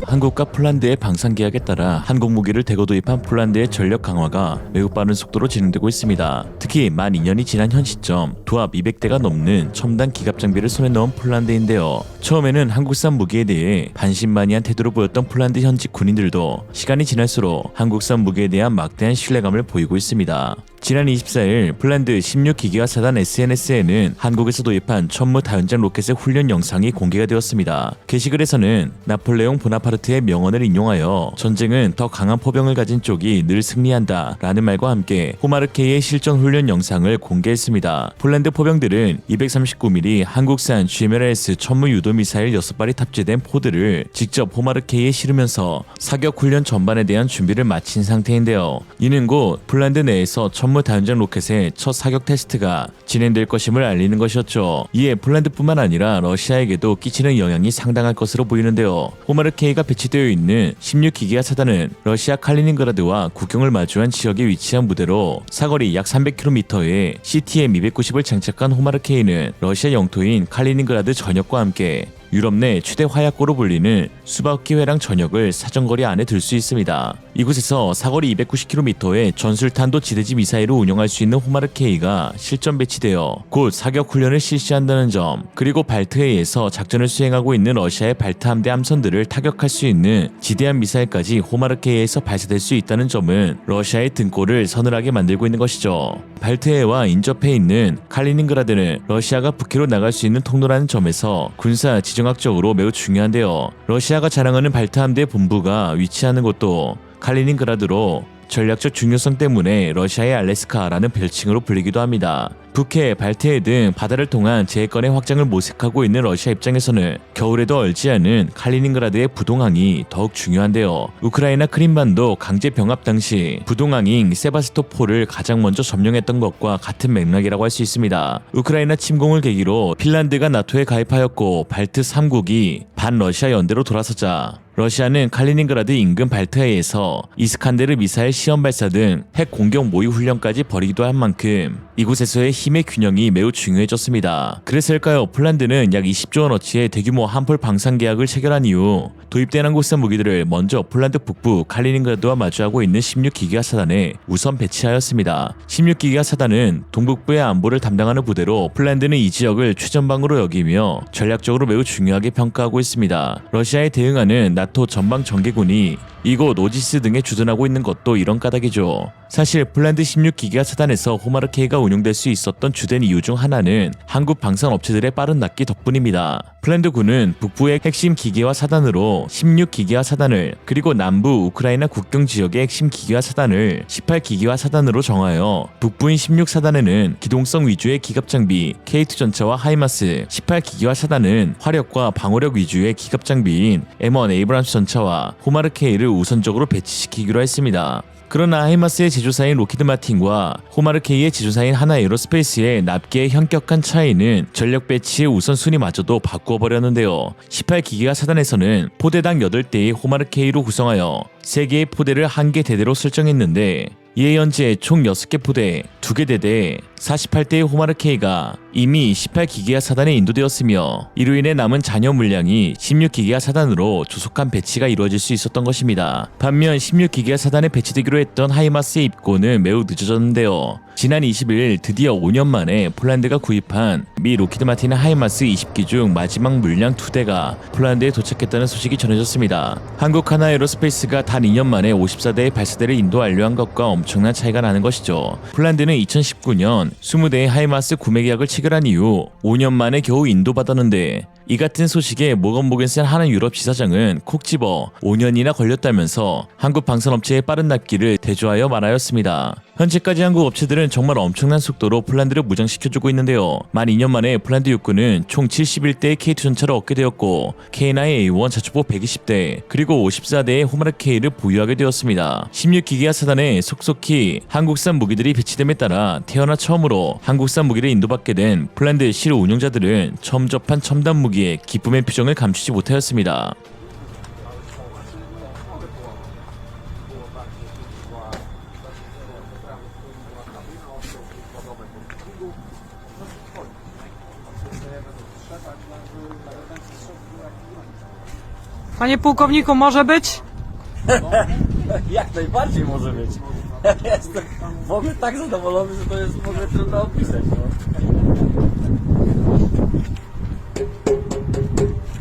Speaker 1: 한국과 폴란드의 방산 계약에 따라 한국 무기를 대거 도입한 폴란드의 전력 강화가 매우 빠른 속도로 진행되고 있습니다. 특히 만 2년이 지난 현 시점 도합 200대가 넘는 첨단 기갑 장비를 손에 넣은 폴란드인데요. 처음에는 한국산 무기에 대해 반신반의한 태도를 보였던 폴란드 현지 군인들도 시간이 지날수록 한국산 무기에 대한 막대한 신뢰감을 보이고 있습니다. 지난 24일 폴란드 16기계화 사단 SNS에는 한국에서 도입한 천무 다연장 로켓의 훈련 영상이 공개가 되었습니다. 게시글에서는 나폴레옹 보나파르트의 명언을 인용하여 전쟁은 더 강한 포병을 가진 쪽이 늘 승리한다 라는 말과 함께 호마르케이의 실전 훈련 영상을 공개했습니다. 폴란드 포병들은 239mm 한국산 GMLRS 천무 유도 미사일 6발이 탑재된 포드를 직접 호마르케이에 실으면서 사격 훈련 전반에 대한 준비를 마친 상태인데요. 이는 곧 폴란드 내에서 천무 다연장 로켓의 첫 사격 테스트가 진행될 것임을 알리는 것이었죠. 이에 폴란드뿐만 아니라 러시아에게도 끼치는 영향이 상당할 것으로 보이는데요. 호마르케이가 배치되어 있는 16기계화 사단은 러시아 칼리닝그라드와 국경을 마주한 지역에 위치한 무대로 사거리 약 300km의 CTM-290을 장착한 호마르케이는 러시아 영토인 칼리닝그라드 전역과 함께 유럽 내 최대 화약고로 불리는 수바우키 회랑 전역을 사정거리 안에 들 수 있습니다. 이곳에서 사거리 290km의 전술탄도 지대지 미사일을 운영할 수 있는 호마르케이가 실전 배치되어 곧 사격 훈련을 실시한다는 점, 그리고 발트해에서 작전을 수행하고 있는 러시아의 발트 함대 함선들을 타격할 수 있는 지대한 미사일까지 호마르케이에서 발사될 수 있다는 점은 러시아의 등골을 서늘하게 만들고 있는 것이죠. 발트해와 인접해 있는 칼리닝그라드는 러시아가 북해로 나갈 수 있는 통로라는 점에서 군사 지정학적으로 매우 중요한데요. 러시아가 자랑하는 발트 함대 본부가 위치하는 곳도 칼리닝그라드로 전략적 중요성 때문에 러시아의 알래스카라는 별칭으로 불리기도 합니다. 북해, 발트해 등 바다를 통한 재해권의 확장을 모색하고 있는 러시아 입장에서는 겨울에도 얼지 않은 칼리닝그라드의 부동항이 더욱 중요한데요. 우크라이나 크림반도 강제 병합 당시 부동항인 세바스토폴을 가장 먼저 점령했던 것과 같은 맥락이라고 할 수 있습니다. 우크라이나 침공을 계기로 핀란드가 나토에 가입하였고 발트 3국이 반러시아 연대로 돌아서자 러시아는 칼리닝그라드 인근 발트해에서 이스칸데르 미사일 시험 발사 등 핵 공격 모의 훈련까지 벌이기도 한 만큼 이곳에서의 힘의 균형이 매우 중요해졌습니다. 그래서일까요? 폴란드는 약 20조 원어치의 대규모 한폴 방산 계약을 체결한 이후 도입된 한국산 무기들을 먼저 폴란드 북부 칼리닝그라드와 마주하고 있는 16기계화 사단에 우선 배치하였습니다. 16기계화 사단은 동북부의 안보를 담당하는 부대로 폴란드는 이 지역을 최전방으로 여기며 전략적으로 매우 중요하게 평가하고 있습니다. 러시아에 대응하는 나토 전방 전개군이 이곳 오지스 등에 주둔하고 있는 것도 이런 까닭이죠. 사실 폴란드 16기계화 사단에서 호마르케이가 운용될 수 있었던 주된 이유 중 하나는 한국 방산 업체들의 빠른 납기 덕분입니다. 폴란드군은 북부의 핵심 기계화 사단으로 16기계화 사단을, 그리고 남부 우크라이나 국경 지역의 핵심 기계화 사단을 18기계화 사단으로 정하여 북부인 16사단에는 기동성 위주의 기갑 장비 K2 전차와 하이마스, 18기계화 사단은 화력과 방어력 위주의 기갑 장비인 M1 에이브람스 전차와 호마르케이를 우선적으로 배치시키기로 했습니다. 그러나 하이마스의 제조사인 로키드 마틴과 호마르케이의 제조사인 하나 에어로스페이스의 납기의 현격한 차이는 전력 배치의 우선순위마저도 바꾸어버렸는데요. 18기계화 사단에서는 포대당 8대의 호마르케이로 구성하여 3개의 포대를 1개 대대로 설정했는데 이에 현재 총 6개 포대, 2개 대대, 48대의 호마르 K가 이미 18기계화 사단에 인도되었으며 이로 인해 남은 잔여 물량이 16기계화 사단으로 조속한 배치가 이루어질 수 있었던 것입니다. 반면 16기계화 사단에 배치되기로 했던 하이마스의 입고는 매우 늦어졌는데요. 지난 21일 드디어 5년 만에 폴란드가 구입한 미 로키드 마틴 하이마스 20기 중 마지막 물량 2대가 폴란드에 도착했다는 소식이 전해졌습니다. 한국 하나에로스페이스가 단 2년 만에 54대의 발사대를 인도 완료한 것과 엄청난 차이가 나는 것이죠. 폴란드는 2019년 20대의 하이마스 구매 계약을 체결한 이후 5년 만에 겨우 인도받았는데 이 같은 소식에 모건 모겐슨 하는 유럽 지사장은 콕 집어 5년이나 걸렸다면서 한국 방산업체의 빠른 납기를 대조하여 말하였습니다. 현재까지 한국 업체들은 정말 엄청난 속도로 폴란드를 무장시켜주고 있는데요. 만 2년 만에 폴란드 육군은 총 71대의 K2 전차를 얻게 되었고 K9A1 자주포 120대 그리고 54대의 호마르 K를 보유하게 되었습니다. 16기계화 사단에 속속히 한국산 무기들이 배치됨에 따라 태어나 처음으로 한국산 무기를 인도받게 된 폴란드 실효 운용자들은 처음 접한 첨단 무기에 기쁨의 표정을 감추지 못하였습니다.
Speaker 14: Panie pułkowniku, może być?
Speaker 15: Jak najbardziej może być. Jestem w ogóle tak zadowolony, że to jest w ogóle trudno opisać.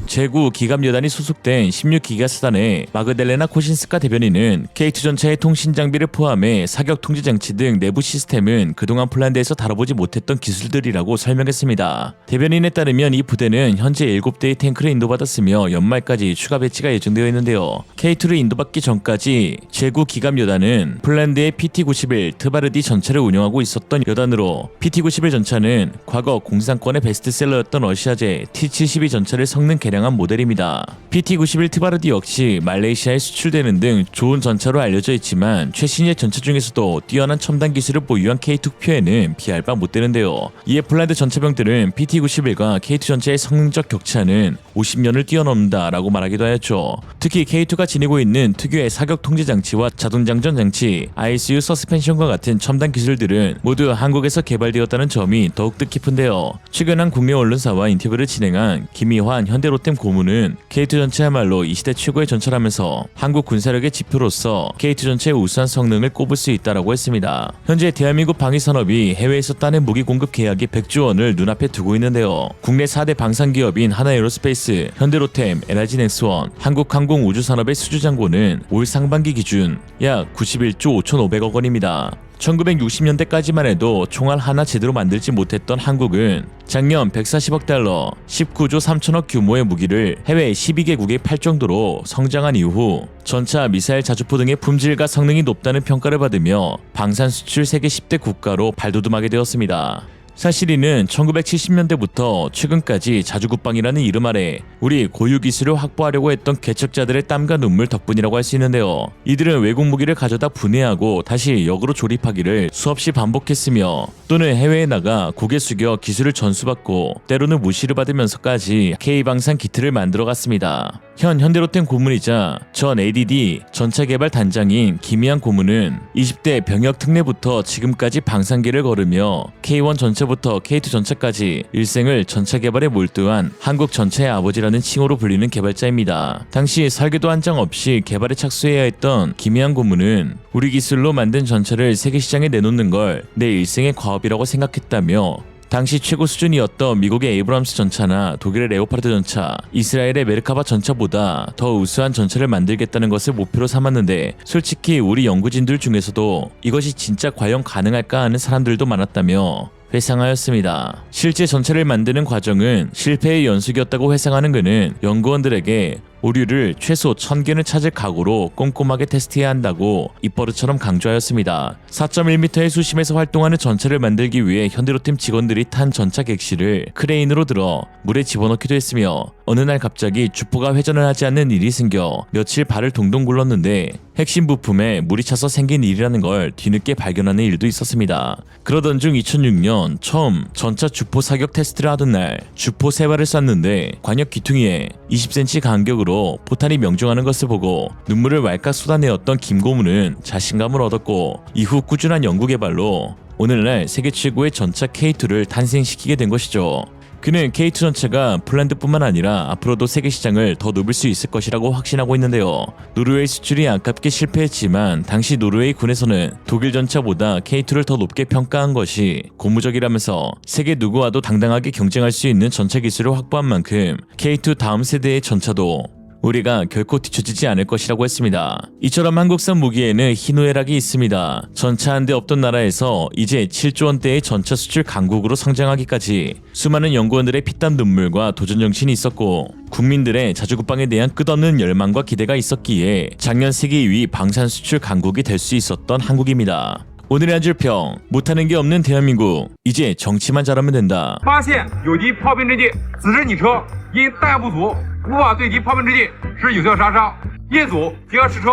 Speaker 1: 제9 기갑여단이 소속된 16기가 사단의 마그델레나 코신스카 대변인은 K2 전차의 통신 장비를 포함해 사격 통제 장치 등 내부 시스템은 그동안 폴란드에서 다뤄보지 못했던 기술들이라고 설명했습니다. 대변인에 따르면 이 부대는 현재 7대의 탱크를 인도받았으며 연말까지 추가 배치가 예정되어 있는데요. K2를 인도받기 전까지 제9 기갑여단은 폴란드의 PT-91 트바르디 전차를 운영하고 있었던 여단으로 PT-91 전차는 과거 공산권의 베스트셀러였던 러시아제 T-72 전차를 성능 개량한 모델입니다. PT-91 트바르디 역시 말레이시아에 수출되는 등 좋은 전차로 알려져 있지만 최신의 전차 중에서도 뛰어난 첨단 기술을 보유한 K2 표에는 비할 바 못되는데요. 이에 폴란드 전차병들은 PT-91과 K2 전차의 성능적 격차는 50년을 뛰어넘는다 라고 말하기도 하였죠. 특히 K2가 지니고 있는 특유의 사격 통제 장치와 자동 장전 장치, ISU 서스펜션과 같은 첨단 기술들은 모두 한국에서 개발되었다는 점이 더욱 뜻깊은데요. 최근 한 국내 언론사와 인터뷰를 진행한 김희환 현대로템 고문은 K2 전차야말로 이 시대 최고의 전차라면서 한국 군사력의 지표로서 K2 전차의 우수한 성능을 꼽을 수 있다라고 했습니다. 현재 대한민국 방위산업이 해외에서 따낸 무기 공급 계약이 100조 원을 눈앞에 두고 있는데요. 국내 4대 방산기업인 하나에로스페이스, 현대로템, 에너지넥스원, 한국항공우주산업의 수주잔고는 올 상반기 기준 약 91조 5,500억 원입니다. 1960년대까지만 해도 총알 하나 제대로 만들지 못했던 한국은 작년 140억 달러, 19조 3천억 규모의 무기를 해외 12개국에 팔 정도로 성장한 이후 전차, 미사일, 자주포 등의 품질과 성능이 높다는 평가를 받으며 방산 수출 세계 10대 국가로 발돋움하게 되었습니다. 사실 이는 1970년대부터 최근까지 자주국방이라는 이름 아래 우리 고유 기술을 확보하려고 했던 개척자들의 땀과 눈물 덕분이라고 할 수 있는데요. 이들은 외국 무기를 가져다 분해하고 다시 역으로 조립하기를 수없이 반복했으며 또는 해외에 나가 고개 숙여 기술을 전수받고 때로는 무시를 받으면서까지 K방산 기틀을 만들어갔습니다. 현 현대로템 고문이자 전 ADD 전차개발 단장인 김희한 고문은 20대 병역 특례부터 지금까지 방산기를 걸으며 K1 전차부터 K2 전차까지 일생을 전차 개발에 몰두한 한국 전차의 아버지라는 칭호로 불리는 개발자입니다. 당시 설계도 한 장 없이 개발에 착수해야 했던 김희한 고문은 우리 기술로 만든 전차를 세계 시장에 내놓는 걸 내 일생의 과업이라고 생각했다며 당시 최고 수준이었던 미국의 에이브람스 전차나 독일의 레오파르드 전차, 이스라엘의 메르카바 전차보다 더 우수한 전차를 만들겠다는 것을 목표로 삼았는데 솔직히 우리 연구진들 중에서도 이것이 진짜 과연 가능할까 하는 사람들도 많았다며 회상하였습니다. 실제 전차를 만드는 과정은 실패의 연속이었다고 회상하는 그는 연구원들에게 오류를 최소 1000개는 찾을 각오로 꼼꼼하게 테스트해야 한다고 입버릇처럼 강조하였습니다. 4.1m의 수심에서 활동하는 전차를 만들기 위해 현대로템 직원들이 탄 전차 객실을 크레인으로 들어 물에 집어넣기도 했으며 어느 날 갑자기 주포가 회전을 하지 않는 일이 생겨 며칠 발을 동동 굴렀는데 핵심 부품에 물이 차서 생긴 일이라는 걸 뒤늦게 발견하는 일도 있었습니다. 그러던 중 2006년 처음 전차 주포 사격 테스트를 하던 날 주포 3발을 쐈는데 관역 귀퉁이에 20cm 간격으로 상태로 포탄이 명중하는 것을 보고 눈물을 왈칵 쏟아내었던 김고무는 자신감을 얻었고 이후 꾸준한 연구 개발로 오늘날 세계 최고의 전차 K2를 탄생시키게 된 것이죠. 그는 K2 전차가 폴란드뿐만 아니라 앞으로도 세계 시장을 더 높일 수 있을 것이라고 확신하고 있는데요. 노르웨이 수출이 아깝게 실패했지만 당시 노르웨이 군에서는 독일 전차보다 K2를 더 높게 평가한 것이 고무적이라면서 세계 누구와도 당당하게 경쟁할 수 있는 전차 기술을 확보한 만큼 K2 다음 세대의 전차도 우리가 결코 뒤처지지 않을 것이라고 했습니다. 이처럼 한국산 무기에는 희노애락이 있습니다. 전차 한 대 없던 나라에서 이제 7조 원대의 전차 수출 강국으로 성장하기까지 수많은 연구원들의 피땀 눈물과 도전 정신이 있었고 국민들의 자주국방에 대한 끝없는 열망과 기대가 있었기에 작년 세계 2위 방산 수출 강국이 될 수 있었던 한국입니다. 오늘의 한 줄 평, 못하는 게 없는 대한민국, 이제 정치만 잘하면 된다.
Speaker 16: 发现有敌炮兵之地，此时你车因弹药不足，无法对敌炮兵之地实施有效杀伤，一组结合试车，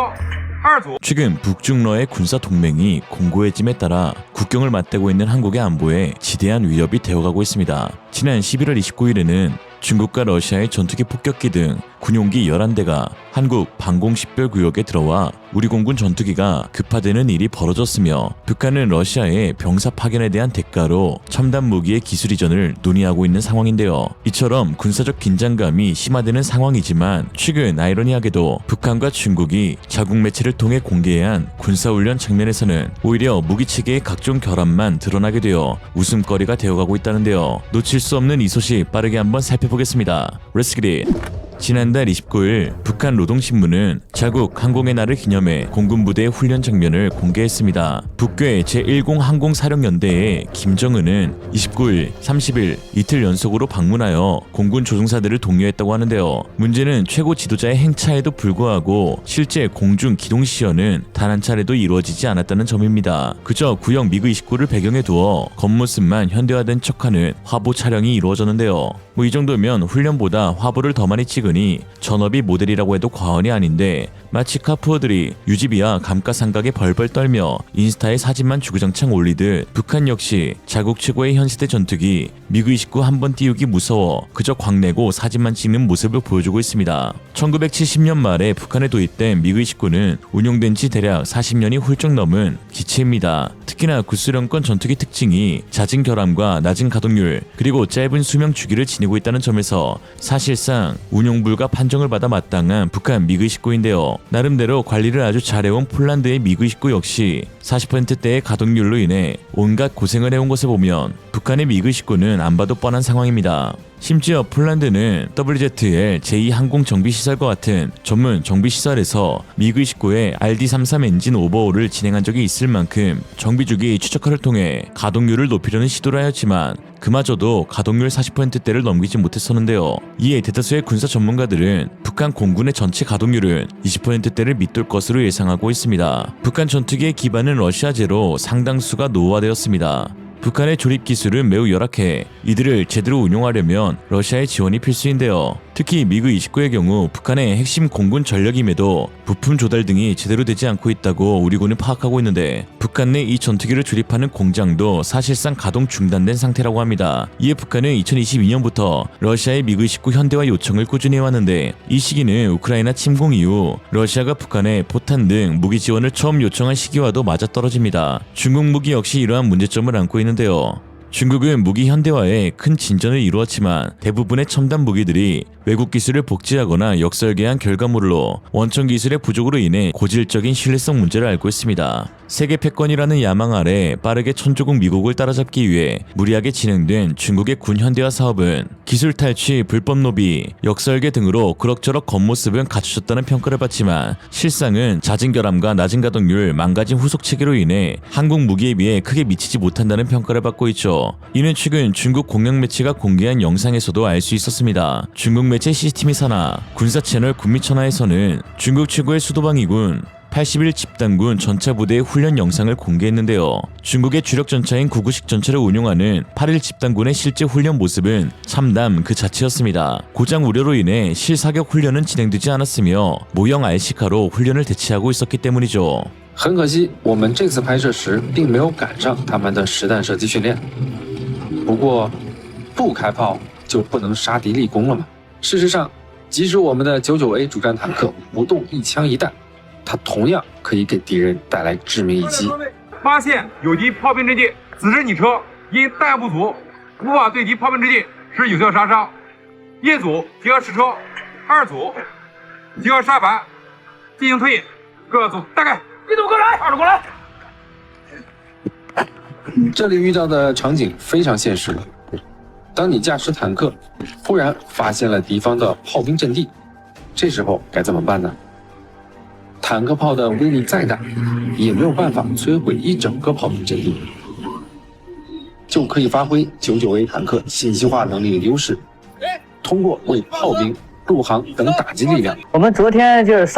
Speaker 16: 二组。
Speaker 1: 최근 북중러의 군사 동맹이 공고해짐에 따라 국경을 맞대고 있는 한국의 안보에 지대한 위협이 되어가고 있습니다. 지난 11월 29일에는 중국과 러시아의 전투기 폭격기 등 군용기 11대가 한국 방공식별구역에 들어와 우리 공군 전투기가 급파되는 일이 벌어졌으며 북한은 러시아의 병사 파견에 대한 대가로 첨단 무기의 기술 이전을 논의하고 있는 상황인데요. 이처럼 군사적 긴장감이 심화되는 상황이지만 최근 아이러니하게도 북한과 중국이 자국 매체를 통해 공개한 군사훈련 장면에서는 오히려 무기체계의 각종 결함만 드러나게 되어 웃음거리가 되어가고 있다는데요. 놓칠 수 없는 이 소식 빠르게 한번 살펴보겠습니다. Let's get it. 지난달 29일 북한 노동신문은 자국 항공의 날을 기념해 공군부대의 훈련 장면을 공개했습니다. 북괴 제10 항공사령연대의 김정은은 29일, 30일 이틀 연속으로 방문하여 공군 조종사들을 독려했다고 하는데요. 문제는 최고 지도자의 행차에도 불구하고 실제 공중 기동 시연은 단 한 차례도 이루어지지 않았다는 점입니다. 그저 구형 미그-29를 배경에 두어 겉모습만 현대화된 척하는 화보 촬영이 이루어졌는데요. 이 정도면 훈련보다 화보를 더 많이 찍으니 전업이 모델이라고 해도 과언이 아닌데 마치 카푸어들이 유지비와 감가상각에 벌벌 떨며 인스타에 사진만 주구장창 올리듯 북한 역시 자국 최고의 현시대 전투기 미그-29 한번 띄우기 무서워 그저 광내고 사진만 찍는 모습을 보여주고 있습니다. 1970년 말에 북한에 도입된 미그-29는 운용된 지 대략 40년이 훌쩍 넘은 기체입니다. 특히나 구수령권 전투기 특징이 잦은 결함과 낮은 가동률 그리고 짧은 수명 주기를 지니고 있다는 점에서 사실상 운용불가 판정을 받아 마땅한 북한 미그-29인데요. 나름대로 관리를 아주 잘해온 폴란드의 미그-29 역시 40%대의 가동률로 인해 온갖 고생을 해온 것을 보면 북한의 미그-29는 안 봐도 뻔한 상황입니다. 심지어 폴란드는 WZL 제2항공정비시설과 같은 전문 정비시설에서 미그-29의 RD-33 엔진 오버홀을 진행한 적이 있을 만큼 정비주기 추적화를 통해 가동률을 높이려는 시도를 하였지만 그마저도 가동률 40%대를 넘기지 못했었는데요. 이에 대다수의 군사 전문가들은 북한 공군의 전체 가동률은 20%대를 밑돌 것으로 예상하고 있습니다. 북한 전투기의 기반은 러시아제로 상당수가 노후화되었습니다. 북한의 조립 기술은 매우 열악해 이들을 제대로 운용하려면 러시아의 지원이 필수인데요. 특히 미그-29의 경우 북한의 핵심 공군 전력임에도 부품 조달 등이 제대로 되지 않고 있다고 우리 군은 파악하고 있는데 북한 내 이 전투기를 조립하는 공장도 사실상 가동 중단된 상태라고 합니다. 이에 북한은 2022년부터 러시아의 미그-29 현대화 요청을 꾸준히 해왔는데 이 시기는 우크라이나 침공 이후 러시아가 북한에 포탄 등 무기 지원을 처음 요청한 시기와도 맞아떨어집니다. 중국 무기 역시 이러한 문제점을 안고 있는데요. 중국은 무기 현대화에 큰 진전을 이루었지만 대부분의 첨단 무기들이 외국 기술을 복제하거나 역설계한 결과물로 원천 기술의 부족으로 인해 고질적인 신뢰성 문제를 앓고 있습니다. 세계 패권이라는 야망 아래 빠르게 천조국 미국을 따라잡기 위해 무리하게 진행된 중국의 군 현대화 사업은 기술 탈취, 불법 노비, 역설계 등으로 그럭저럭 겉모습은 갖추졌다는 평가를 받지만 실상은 잦은 결함과 낮은 가동률, 망가진 후속 체계로 인해 한국 무기에 비해 크게 미치지 못한다는 평가를 받고 있죠. 이는 최근 중국 공영 매체가 공개한 영상에서도 알 수 있었습니다. 중국 매체 CCTV 산하 군사 채널 군미천하에서는 중국 최고의 수도방위군 81 집단군 전차 부대의 훈련 영상을 공개했는데요. 중국의 주력 전차인 9구식 전차를 운용하는 81 집단군의 실제 훈련 모습은 참담 그 자체였습니다. 고장 우려로 인해 실사격 훈련은 진행되지 않았으며 모형 RC카로 훈련을 대체하고 있었기 때문이죠.
Speaker 10: 很可惜，我们这次拍摄时并没有赶上他们的实弹射击训练。不过，不开炮就不能杀敌立功了吗？事实上，即使我们的99A 主战坦克不动一枪一弹，它同样可以给敌人带来致命一击。
Speaker 16: 发现有敌炮兵阵地，此时你车因弹不足，无法对敌炮兵阵地施有效杀伤。一组集合驶车，2组集合沙盘，进行推引。各组大概1组过来，2组过来。
Speaker 10: 这里遇到的场景非常现实。当你驾驶坦克，忽然发现了敌方的炮兵阵地，这时候该怎么办呢？坦克炮的威力再大，也没有办法摧毁一整个炮兵阵地，就可以发挥99A 坦克信息化能力的优势，通过为炮兵、陆航等打击力量。
Speaker 13: 我们昨天就是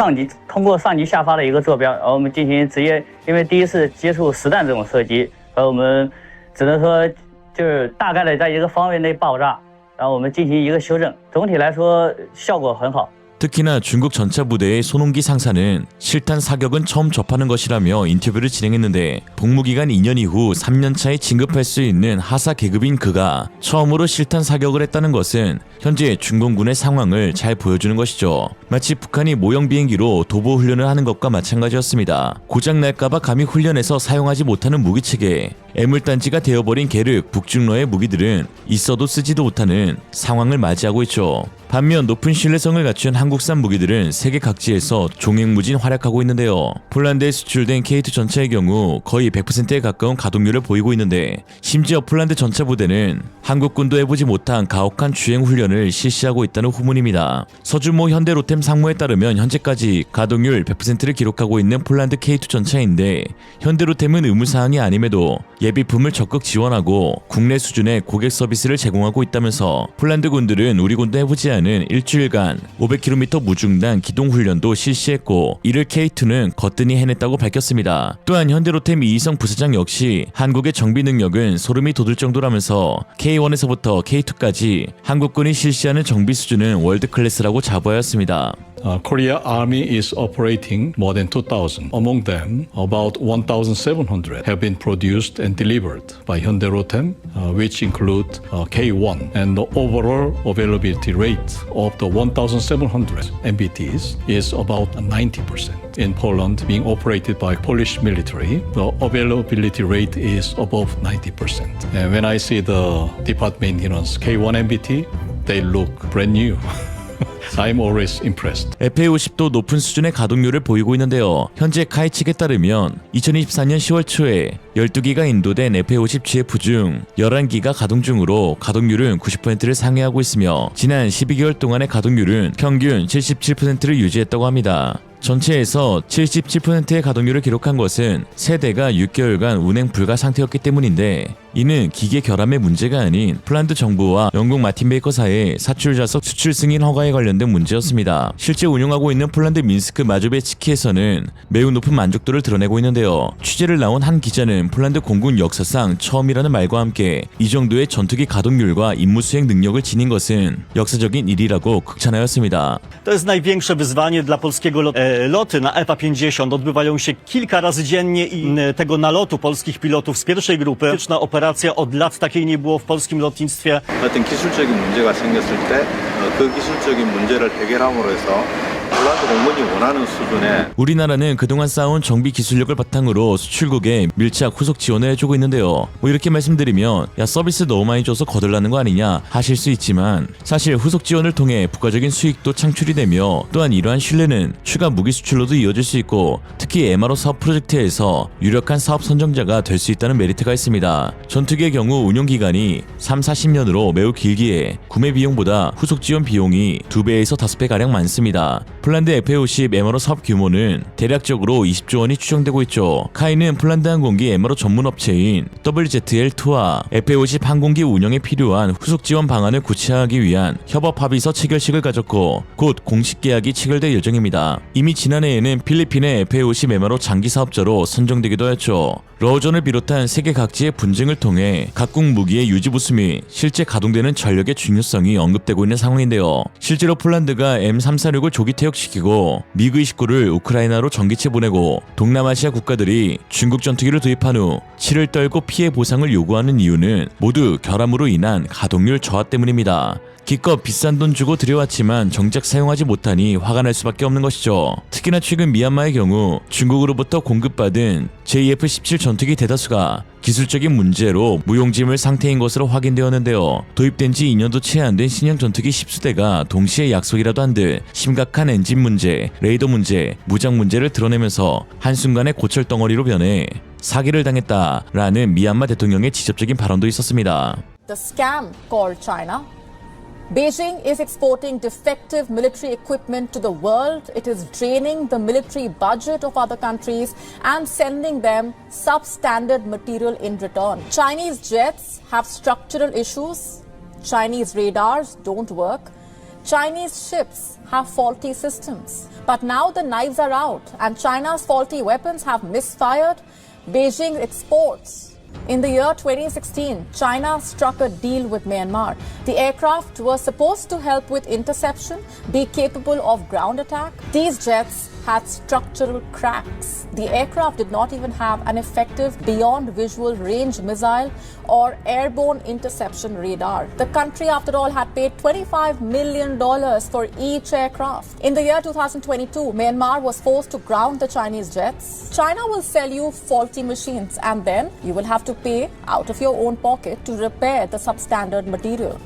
Speaker 13: 通过上级下发的一个坐标，然后我们进行直接，因为第一次接触实弹这种射击，然后我们只能说就是大概的在一个方位内爆炸，然后我们进行一个修正，总体来说效果很好。
Speaker 1: 특히나 중국 전차 부대의 손홍기 상사는 실탄 사격은 처음 접하는 것이라며 인터뷰를 진행했는데 복무기간 2년 이후 3년차에 진급할 수 있는 하사 계급인 그가 처음으로 실탄 사격을 했다는 것은 현재 중공군의 상황을 잘 보여주는 것이죠. 마치 북한이 모형 비행기로 도보 훈련을 하는 것과 마찬가지였습니다. 고장날까봐 감히 훈련에서 사용하지 못하는 무기체계, 애물단지가 되어버린 계륵 북중러의 무기들은 있어도 쓰지도 못하는 상황을 맞이하고 있죠. 반면 높은 신뢰성을 갖춘 한국산 무기들은 세계 각지에서 종횡무진 활약하고 있는데요. 폴란드에 수출된 K2 전차의 경우 거의 100%에 가까운 가동률을 보이고 있는데 심지어 폴란드 전차 부대는 한국군도 해보지 못한 가혹한 주행 훈련을 실시하고 있다는 후문입니다. 서주모 현대로템 상무에 따르면 현재까지 가동률 100%를 기록하고 있는 폴란드 K2 전차인데 현대로템은 의무사항이 아님에도 예비품을 적극 지원하고 국내 수준의 고객 서비스를 제공하고 있다면서 폴란드 군들은 우리 군도 해보지 않은 일주일간 500km 무중단 기동훈련도 실시했고 이를 K2는 거뜬히 해냈다고 밝혔습니다. 또한 현대로템 이희성 부사장 역시 한국의 정비 능력은 소름이 돋을 정도라면서 K1에서부터 K2까지 한국군이 실시하는 정비 수준은 월드클래스라고 자부하였습니다.
Speaker 17: Korea Army is operating more than 2,000. Among them, about 1,700 have been produced and delivered by Hyundai Rotem, which include K1. And the overall availability rate of the 1,700 MBTs is about 90%. In Poland, being operated by Polish military, the availability rate is above 90%. And when I see the depot maintenance K1 MBT, they look brand new. I'm always impressed.
Speaker 1: FA-50도 높은 수준의 가동률을 보이고 있는데요. 현재 카이 측에 따르면 2024년 10월 초에 12기가 인도된 FA-50 GF 중 11기가 가동 중으로 가동률은 90%를 상회하고 있으며 지난 12개월 동안의 가동률은 평균 77%를 유지했다고 합니다. 전체에서 77%의 가동률을 기록한 것은 세대가 6개월간 운행 불가 상태였기 때문인데 이는 기계 결함의 문제가 아닌 폴란드 정부와 영국 마틴 베이커사의 사출 좌석 수출 승인 허가에 관련된 문제였습니다. 실제 운용하고 있는 폴란드 민스크 마조베츠키에서는 매우 높은 만족도를 드러내고 있는데요. 취재를 나온 한 기자는 폴란드 공군 역사상 처음이라는 말과 함께 이 정도의 전투기 가동률과 임무 수행 능력을 지닌 것은 역사적인 일이라고 극찬하였습니다.
Speaker 18: To jest największe wyzwanie dla polskiego loty na EPA-50 odbywają się kilka razy dziennie i tego nalotu polskich pilotów z pierwszej grupy. Operacja od lat takiej nie było w polskim lotnictwie.
Speaker 19: 어떤 기술적인 문제가 생겼을 때 그 기술적인 문제를 해결함으로 해서 폴란드 공군이 원하는 수준의
Speaker 1: 우리나라는 그동안 쌓아온 정비 기술력을 바탕으로 수출국에 밀착 후속 지원을 해주고 있는데요. 뭐 이렇게 말씀드리면 야 서비스 너무 많이 줘서 거들나는 거 아니냐 하실 수 있지만 사실 후속 지원을 통해 부가적인 수익도 창출이 되며 또한 이러한 신뢰는 추가 무기 수출로도 이어질 수 있고 특히 MRO 사업 프로젝트에서 유력한 사업 선정자가 될 수 있다는 메리트가 있습니다. 전투기의 경우 운용기간이 3-40년으로 매우 길기에 구매 비용보다 후속 지원 비용이 2배에서 5배가량 많습니다. 폴란드 FA-50 MRO 사업 규모는 대략적으로 20조 원이 추정되고 있죠. 카이는 폴란드 항공기 MRO 전문 업체인 WZL2와 FA-50 항공기 운영에 필요한 후속 지원 방안을 구체화하기 위한 협업 합의서 체결식을 가졌고 곧 공식 계약이 체결될 예정입니다. 이미 지난해에는 필리핀의 FA-50 MRO 장기 사업자로 선정되기도 했죠. 러전을 비롯한 세계 각지의 분쟁을 통해 각국 무기의 유지 보수 및 실제 가동되는 전력의 중요성이 언급되고 있는 상황인데요. 실제로 폴란드가 M346을 조기 퇴역시키고 미그-29를 우크라이나로 전기체 보내고 동남아시아 국가들이 중국 전투기를 도입한 후 치를 떨고 피해 보상을 요구하는 이유는 모두 결함으로 인한 가동률 저하 때문입니다. 기껏 비싼 돈 주고 들여왔지만 정작 사용하지 못하니 화가 날 수밖에 없는 것이죠. 특히나 최근 미얀마의 경우 중국으로부터 공급받은 JF-17 전투기 대다수가 기술적인 문제로 무용지물 상태인 것으로 확인되었는데요. 도입된 지 2년도 채 안 된 신형 전투기 10수대가 동시에 약속이라도 한 듯 심각한 엔진 문제, 레이더 문제, 무장 문제를 드러내면서 한순간에 고철 덩어리로 변해 사기를 당했다라는 미얀마 대통령의 직접적인 발언도 있었습니다.
Speaker 20: The scam called China. Beijing is exporting defective military equipment to the world. It is draining the military budget of other countries and sending them substandard material in return. Chinese jets have structural issues. Chinese radars don't work. Chinese ships have faulty systems. But now the knives are out and China's faulty weapons have misfired. Beijing exports. In the year 2016, China struck a deal with Myanmar. The aircraft were supposed to help with interception, be capable of ground attack. These jets had structural cracks. The aircraft did not even have an effective beyond visual range missile or airborne interception radar. The country, after all, had paid $25 million for each aircraft. In the year 2022, Myanmar was forced to ground the Chinese jets. China will sell you faulty machines and then you will have to pay out of your own pocket to repair the substandard material.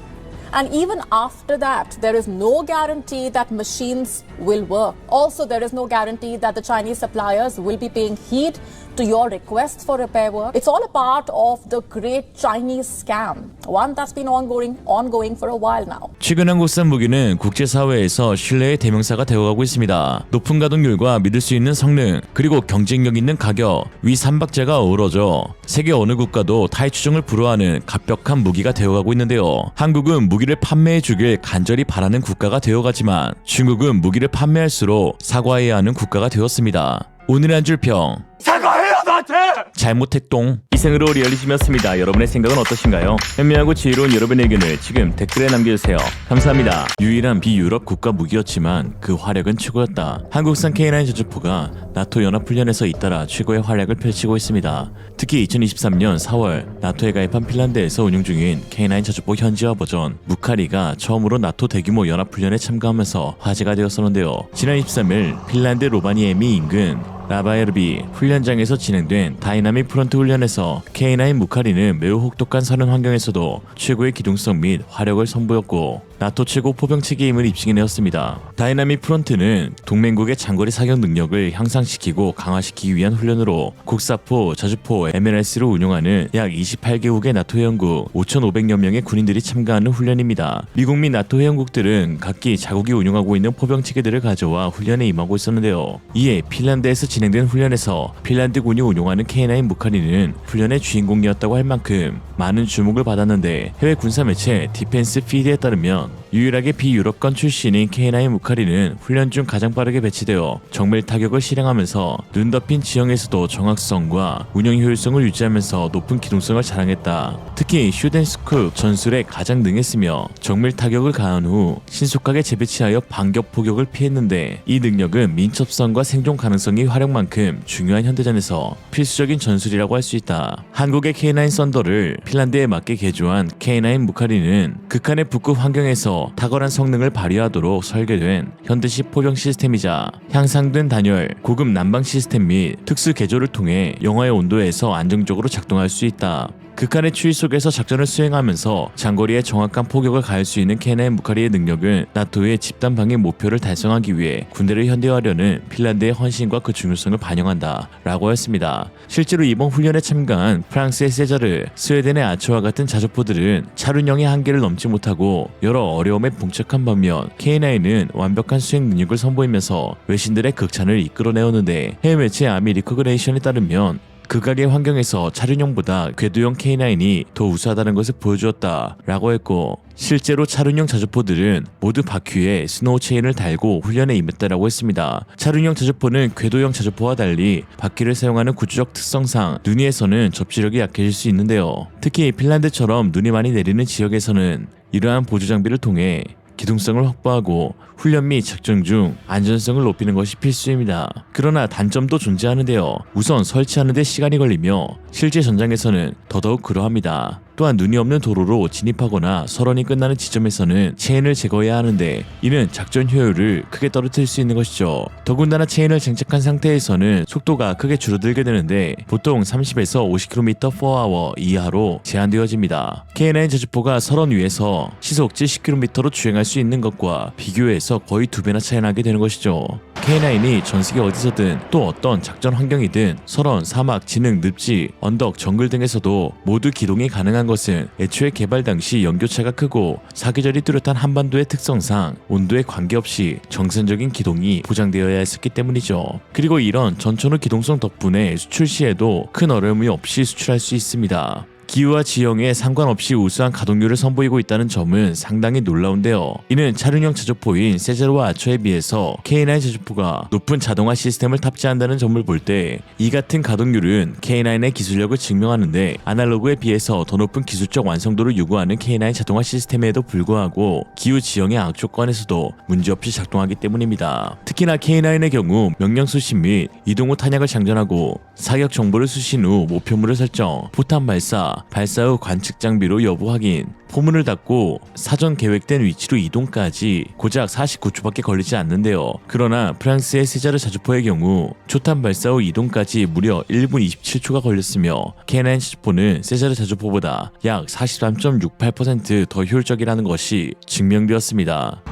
Speaker 20: And even after that, there is no guarantee that machines will work. Also, there is no guarantee that the Chinese suppliers will be paying heed to your request for repair work. It's all a part of the great Chinese scam, one that's been ongoing for a while now.
Speaker 1: 최근 한국산 무기는 국제사회에서 신뢰의 대명사가 되어가고 있습니다. 높은 가동률과 믿을 수 있는 성능, 그리고 경쟁력 있는 가격, 위 3박자가 어우러져 세계 어느 국가도 타의 추종을 불허하는 갑벽한 무기가 되어가고 있는데요. 한국은 무기를 판매해주길 간절히 바라는 국가가 되어가지만 중국은 무기를 판매할수록 사과해야 하는 국가가 되었습니다. 오늘의 한 줄 평.
Speaker 15: 사과해요 나한테!
Speaker 1: 잘못했동. 이생으로 리얼리즘이었습니다. 여러분의 생각은 어떠신가요? 현명하고 지혜로운 여러분의 의견을 지금 댓글에 남겨주세요. 감사합니다. 유일한 비유럽 국가 무기였지만 그 화력은 최고였다. 한국산 K9 저주포가 나토 연합훈련에서 잇따라 최고의 활약을 펼치고 있습니다. 특히 2023년 4월 나토에 가입한 핀란드에서 운용 중인 K9 저주포 현지화 버전 무카리가 처음으로 나토 대규모 연합훈련에 참가하면서 화제가 되었었는데요. 지난 23일 핀란드 로바니에미 인근 라바에르비 훈련장에서 진행된 다이나믹 프론트 훈련에서 K9 무카리는 매우 혹독한 선행 환경에서도 최고의 기동성 및 화력을 선보였고 나토 최고 포병 체계임을 입증해내었습니다. 다이나믹 프론트는 동맹국의 장거리 사격 능력을 향상시키고 강화시키기 위한 훈련으로 국사포, 저주포, MLS로 운용하는 약 28개국의 나토 회원국 5,500여 명의 군인들이 참가하는 훈련입니다. 미국 및 나토 회원국들은 각기 자국이 운용하고 있는 포병 체계들을 가져와 훈련에 임하고 있었는데요. 이에 핀란드에서 진행된 훈련에서 핀란드군이 운용하는 K9 무카리는 훈련의 주인공이었다고 할 만큼 많은 주목을 받았는데 해외 군사 매체 디펜스 피드에 따르면 유일하게 비유럽권 출신인 K9 무카리는 훈련 중 가장 빠르게 배치되어 정밀 타격을 실행하면서 눈 덮인 지형에서도 정확성과 운영 효율성을 유지하면서 높은 기동성을 자랑했다. 특히 슈덴스크 전술에 가장 능했으며 정밀 타격을 가한 후 신속하게 재배치하여 반격 포격을 피했는데 이 능력은 민첩성과 생존 가능성이 활용만큼 중요한 현대전에서 필수적인 전술이라고 할 수 있다. 한국의 K9 썬더를 핀란드에 맞게 개조한 K9 무카리는 극한의 북극 환경에서 탁월한 성능을 발휘하도록 설계된 현대식 포병 시스템이자 향상된 단열, 고급 난방 시스템 및 특수 개조를 통해 영하의 온도에서 안정적으로 작동할 수 있다. 극한의 추위 속에서 작전을 수행하면서 장거리에 정확한 포격을 가할 수 있는 K9 무카리의 능력은 나토의 집단 방위 목표를 달성하기 위해 군대를 현대화하려는 핀란드의 헌신과 그 중요성을 반영한다 라고 했습니다. 실제로 이번 훈련에 참가한 프랑스의 세자르, 스웨덴의 아처와 같은 자주포들은 차륜형의 한계를 넘지 못하고 여러 어려움에 봉착한 반면 K9은 완벽한 수행 능력을 선보이면서 외신들의 극찬을 이끌어내었는데 해외 매체 아미 리커그네이션에 따르면 극악의 환경에서 차륜형보다 궤도형 K9이 더 우수하다는 것을 보여주었다 라고 했고 실제로 차륜형 자주포들은 모두 바퀴에 스노우 체인을 달고 훈련에 임했다라고 했습니다. 차륜형 자주포는 궤도형 자주포와 달리 바퀴를 사용하는 구조적 특성상 눈 위에서는 접지력이 약해질 수 있는데요. 특히 핀란드처럼 눈이 많이 내리는 지역에서는 이러한 보조 장비를 통해 기동성을 확보하고 훈련 및 작전 중 안전성을 높이는 것이 필수입니다. 그러나 단점도 존재하는데요. 우선 설치하는 데 시간이 걸리며 실제 전장에서는 더더욱 그러합니다. 또한 눈이 없는 도로로 진입하거나 설원이 끝나는 지점에서는 체인을 제거해야 하는데 이는 작전 효율을 크게 떨어뜨릴 수 있는 것이죠. 더군다나 체인을 장착한 상태에서는 속도가 크게 줄어들게 되는데 보통 30에서 50km/h 이하로 제한되어집니다. K9 자주포가 설원 위에서 시속 70km로 주행할 수 있는 것과 비교해서 거의 2배나 차이 나게 되는 것이죠. K9이 전세계 어디서든 또 어떤 작전 환경이든 설원, 사막, 진흙, 늪지, 언덕, 정글 등에서도 모두 기동이 가능한 것은 애초에 개발 당시 연교차가 크고 사계절이 뚜렷한 한반도의 특성상 온도에 관계없이 정상적인 기동이 보장되어야 했었기 때문이죠. 그리고 이런 전천후 기동성 덕분에 수출 시에도 큰 어려움이 없이 수출할 수 있습니다. 기후와 지형에 상관없이 우수한 가동률을 선보이고 있다는 점은 상당히 놀라운데요. 이는 차륜형 자주포인 세자르와 아처에 비해서 K9 자주포가 높은 자동화 시스템을 탑재한다는 점을 볼 때 이 같은 가동률은 K9의 기술력을 증명하는데 아날로그에 비해서 더 높은 기술적 완성도를 요구하는 K9 자동화 시스템에도 불구하고 기후 지형의 악조건에서도 문제없이 작동하기 때문입니다. 특히나 K9의 경우 명령 수신 및 이동 후 탄약을 장전하고 사격 정보를 수신 후 목표물을 설정, 포탄 발사, 발사 후 관측 장비로 여부 확인, 포문을 닫고 사전 계획된 위치로 이동까지 고작 49초밖에 걸리지 않는데요. 그러나 프랑스의 세자르 자주포의 경우 초탄 발사 후 이동까지 무려 1분 27초가 걸렸으며 K9 자주포는 세자르 자주포보다 약 43.68% 더 효율적이라는 것이 증명되었습니다.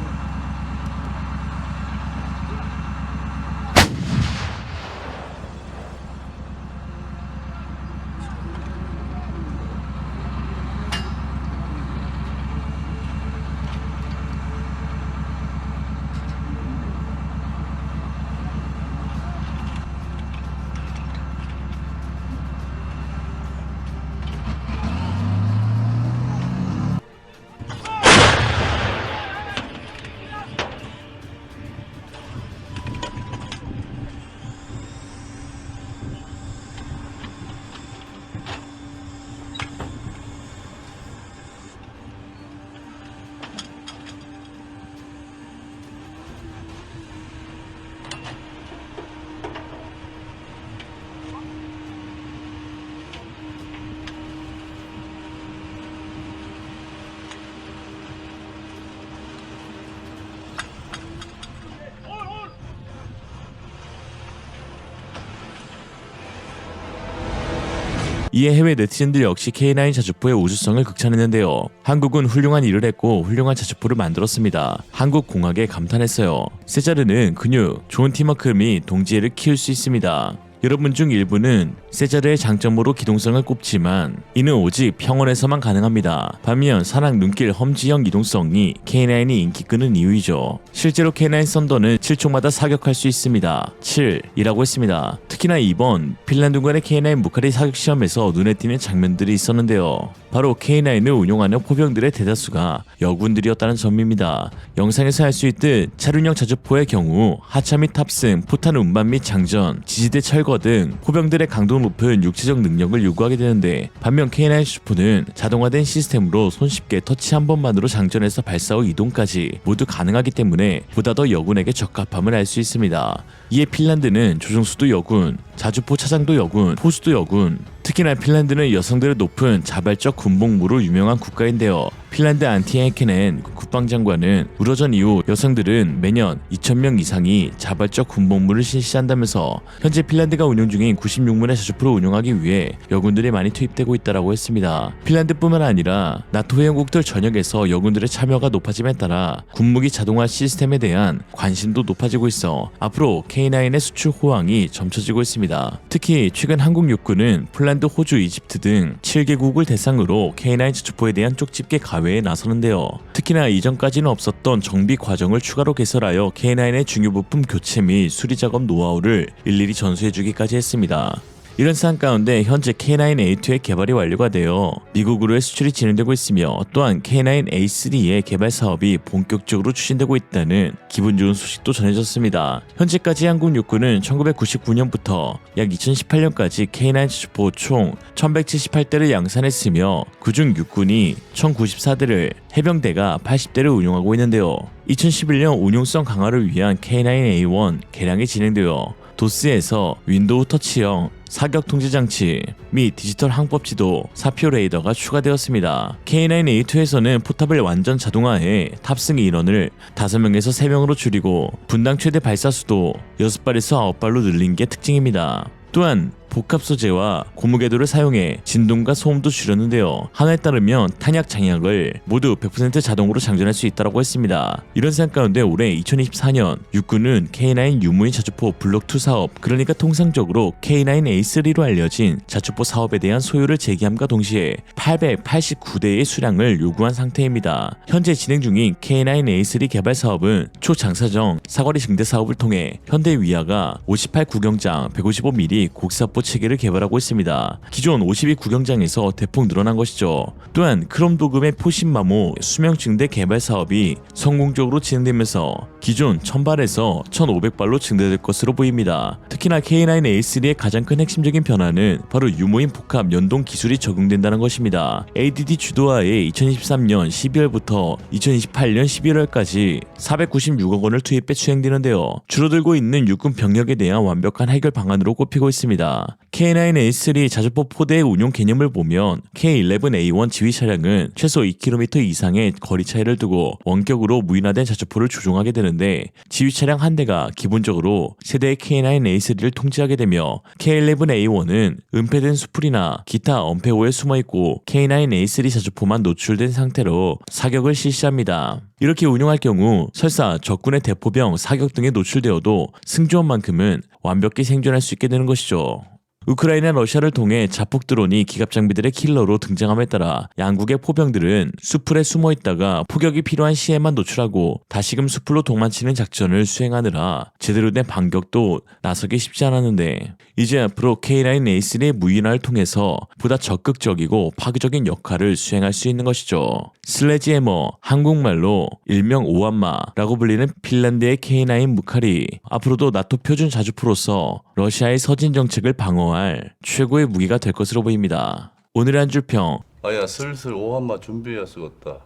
Speaker 1: 이에 해외 네티즌들 역시 K9 자주포의 우수성을 극찬했는데요. 한국은 훌륭한 일을 했고 훌륭한 자주포를 만들었습니다. 한국 공학에 감탄했어요. 세자르는 근육, 좋은 팀워크 및 동지애를 키울 수 있습니다. 여러분 중 일부는 세자르의 장점으로 기동성을 꼽지만 이는 오직 평원에서만 가능합니다. 반면 산악, 눈길, 험지형 이동성이 K9이 인기 끄는 이유이죠. 실제로 K9 썬더는 7초마다 사격할 수 있습니다. 7이라고 했습니다. 특히나 이번 핀란드군의 K9 무카리 사격 시험에서 눈에 띄는 장면들이 있었는데요. 바로 K9을 운용하는 포병들의 대다수가 여군들이었다는 점입니다. 영상에서 알 수 있듯 차륜형 자주포의 경우 하차 및 탑승, 포탄 운반 및 장전, 지지대 철거 등 포병들의 강도 높은 육체적 능력을 요구하게 되는데 반면 K9 자주포는 자동화된 시스템으로 손쉽게 터치 한 번만으로 장전해서 발사 후 이동까지 모두 가능하기 때문에 보다 더 여군에게 적합함을 알 수 있습니다. 이에 핀란드는 조종수도 여군, 자주포 차장도 여군, 포수도 여군, 특히나 핀란드는 여성들의 높은 자발적 군복무로 유명한 국가인데요. 핀란드 안티헤케넨 국방장관은 우러전 이후 여성들은 매년 2,000명 이상이 자발적 군복무를 실시한다면서 현재 핀란드가 운용 중인 96문의 자주포를 운용하기 위해 여군들이 많이 투입되고 있다고 했습니다. 핀란드뿐만 아니라 나토 회원국들 전역에서 여군들의 참여가 높아짐에 따라 군무기 자동화 시스템에 대한 관심도 높아지고 있어 앞으로 K9의 수출 호황이 점쳐지고 있습니다. 특히 최근 한국 육군은 폴란드, 호주, 이집트 등 7개국을 대상으로 K9 자주포에 대한 쪽집게 가외에 나서는데요. 특히나 이전까지는 없었던 정비 과정을 추가로 개설하여 K9의 중요 부품 교체 및 수리 작업 노하우를 일일이 전수해주기까지 했습니다. 이런 상황 가운데 현재 K9A2의 개발이 완료가 되어 미국으로의 수출이 진행되고 있으며 또한 K9A3의 개발 사업이 본격적으로 추진되고 있다는 기분 좋은 소식도 전해졌습니다. 현재까지 한국 육군은 1999년부터 약 2018년까지 K9 자주포 총 1178대를 양산했으며 그중 육군이 1094대를, 해병대가 80대를 운용하고 있는데요. 2011년 운용성 강화를 위한 K9A1 개량이 진행되어 도스에서 윈도우 터치형 사격 통제 장치 및 디지털 항법지도 사표 레이더가 추가되었습니다. K9A2에서는 포탑을 완전 자동화해 탑승 인원을 5명에서 3명으로 줄이고 분당 최대 발사수도 6발에서 9발로 늘린 게 특징입니다. 또한 복합 소재와 고무 궤도를 사용해 진동과 소음도 줄였는데요. 한화에 따르면 탄약 장약을 모두 100% 자동으로 장전할 수 있다고 했습니다. 이런 생각 가운데 올해 2024년 육군은 K9 유무인 자주포 블록 2 사업, 그러니까 통상적으로 K9A3로 알려진 자주포 사업에 대한 소유를 제기함과 동시에 889대의 수량을 요구한 상태입니다. 현재 진행 중인 K9A3 개발 사업은 초장사정 사거리 증대 사업을 통해 현대 위아가 58 구경장 155mm 곡사포 체계를 개발하고 있습니다. 기존 52 구경장에서 대폭 늘어난 것이죠. 또한 크롬 도금의 포신 마모 수명 증대 개발 사업이 성공적으로 진행되면서 기존 1000발에서 1500발로 증대될 것으로 보입니다. 특히나 K9A3의 가장 큰 핵심적인 변화는 바로 유무인 복합 연동 기술이 적용된다는 것입니다. ADD 주도하에 2023년 12월부터 2028년 11월까지 496억 원을 투입해 수행되는데요. 줄어들고 있는 육군 병력에 대한 완벽한 해결 방안으로 꼽히고 있습니다. K9A3 자주포 포대의 운용 개념을 보면 K11A1 지휘 차량은 최소 2km 이상의 거리 차이를 두고 원격으로 무인화된 자주포를 조종하게 되는데, 지휘 차량 한 대가 기본적으로 세대의 K9A3를 통제하게 되며 K11A1은 은폐된 수풀이나 기타 엄폐호에 숨어있고 K9A3 자주포만 노출된 상태로 사격을 실시합니다. 이렇게 운용할 경우 설사 적군의 대포병, 사격 등에 노출되어도 승조원만큼은 완벽히 생존할 수 있게 되는 것이죠. 우크라이나 러시아를 통해 자폭 드론이 기갑 장비들의 킬러로 등장함에 따라 양국의 포병들은 수풀에 숨어 있다가 포격이 필요한 시에만 노출하고 다시금 수풀로 도망치는 작전을 수행하느라 제대로 된 반격도 나서기 쉽지 않았는데, 이제 앞으로 K9A3의 무인화를 통해서 보다 적극적이고 파괴적인 역할을 수행할 수 있는 것이죠. 슬래지해머, 한국말로 일명 오한마라고 불리는 핀란드의 K9 무칼이 앞으로도 나토 표준 자주포로서 러시아의 서진 정책을 방어할 최고의 무기가 될 것으로 보입니다. 오늘의 한 줄 평.
Speaker 21: 아야, 슬슬 오한마 준비해야 쓰겄다.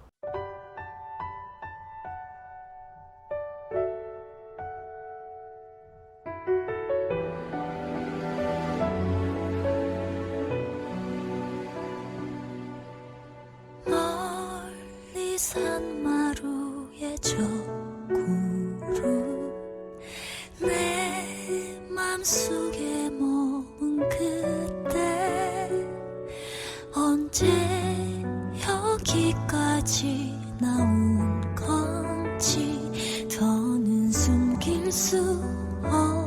Speaker 22: 멀리 산마루의 저 구름, 내 맘속에 머문 그때 언제 여기까지 나온 건지 더는 숨길 수 없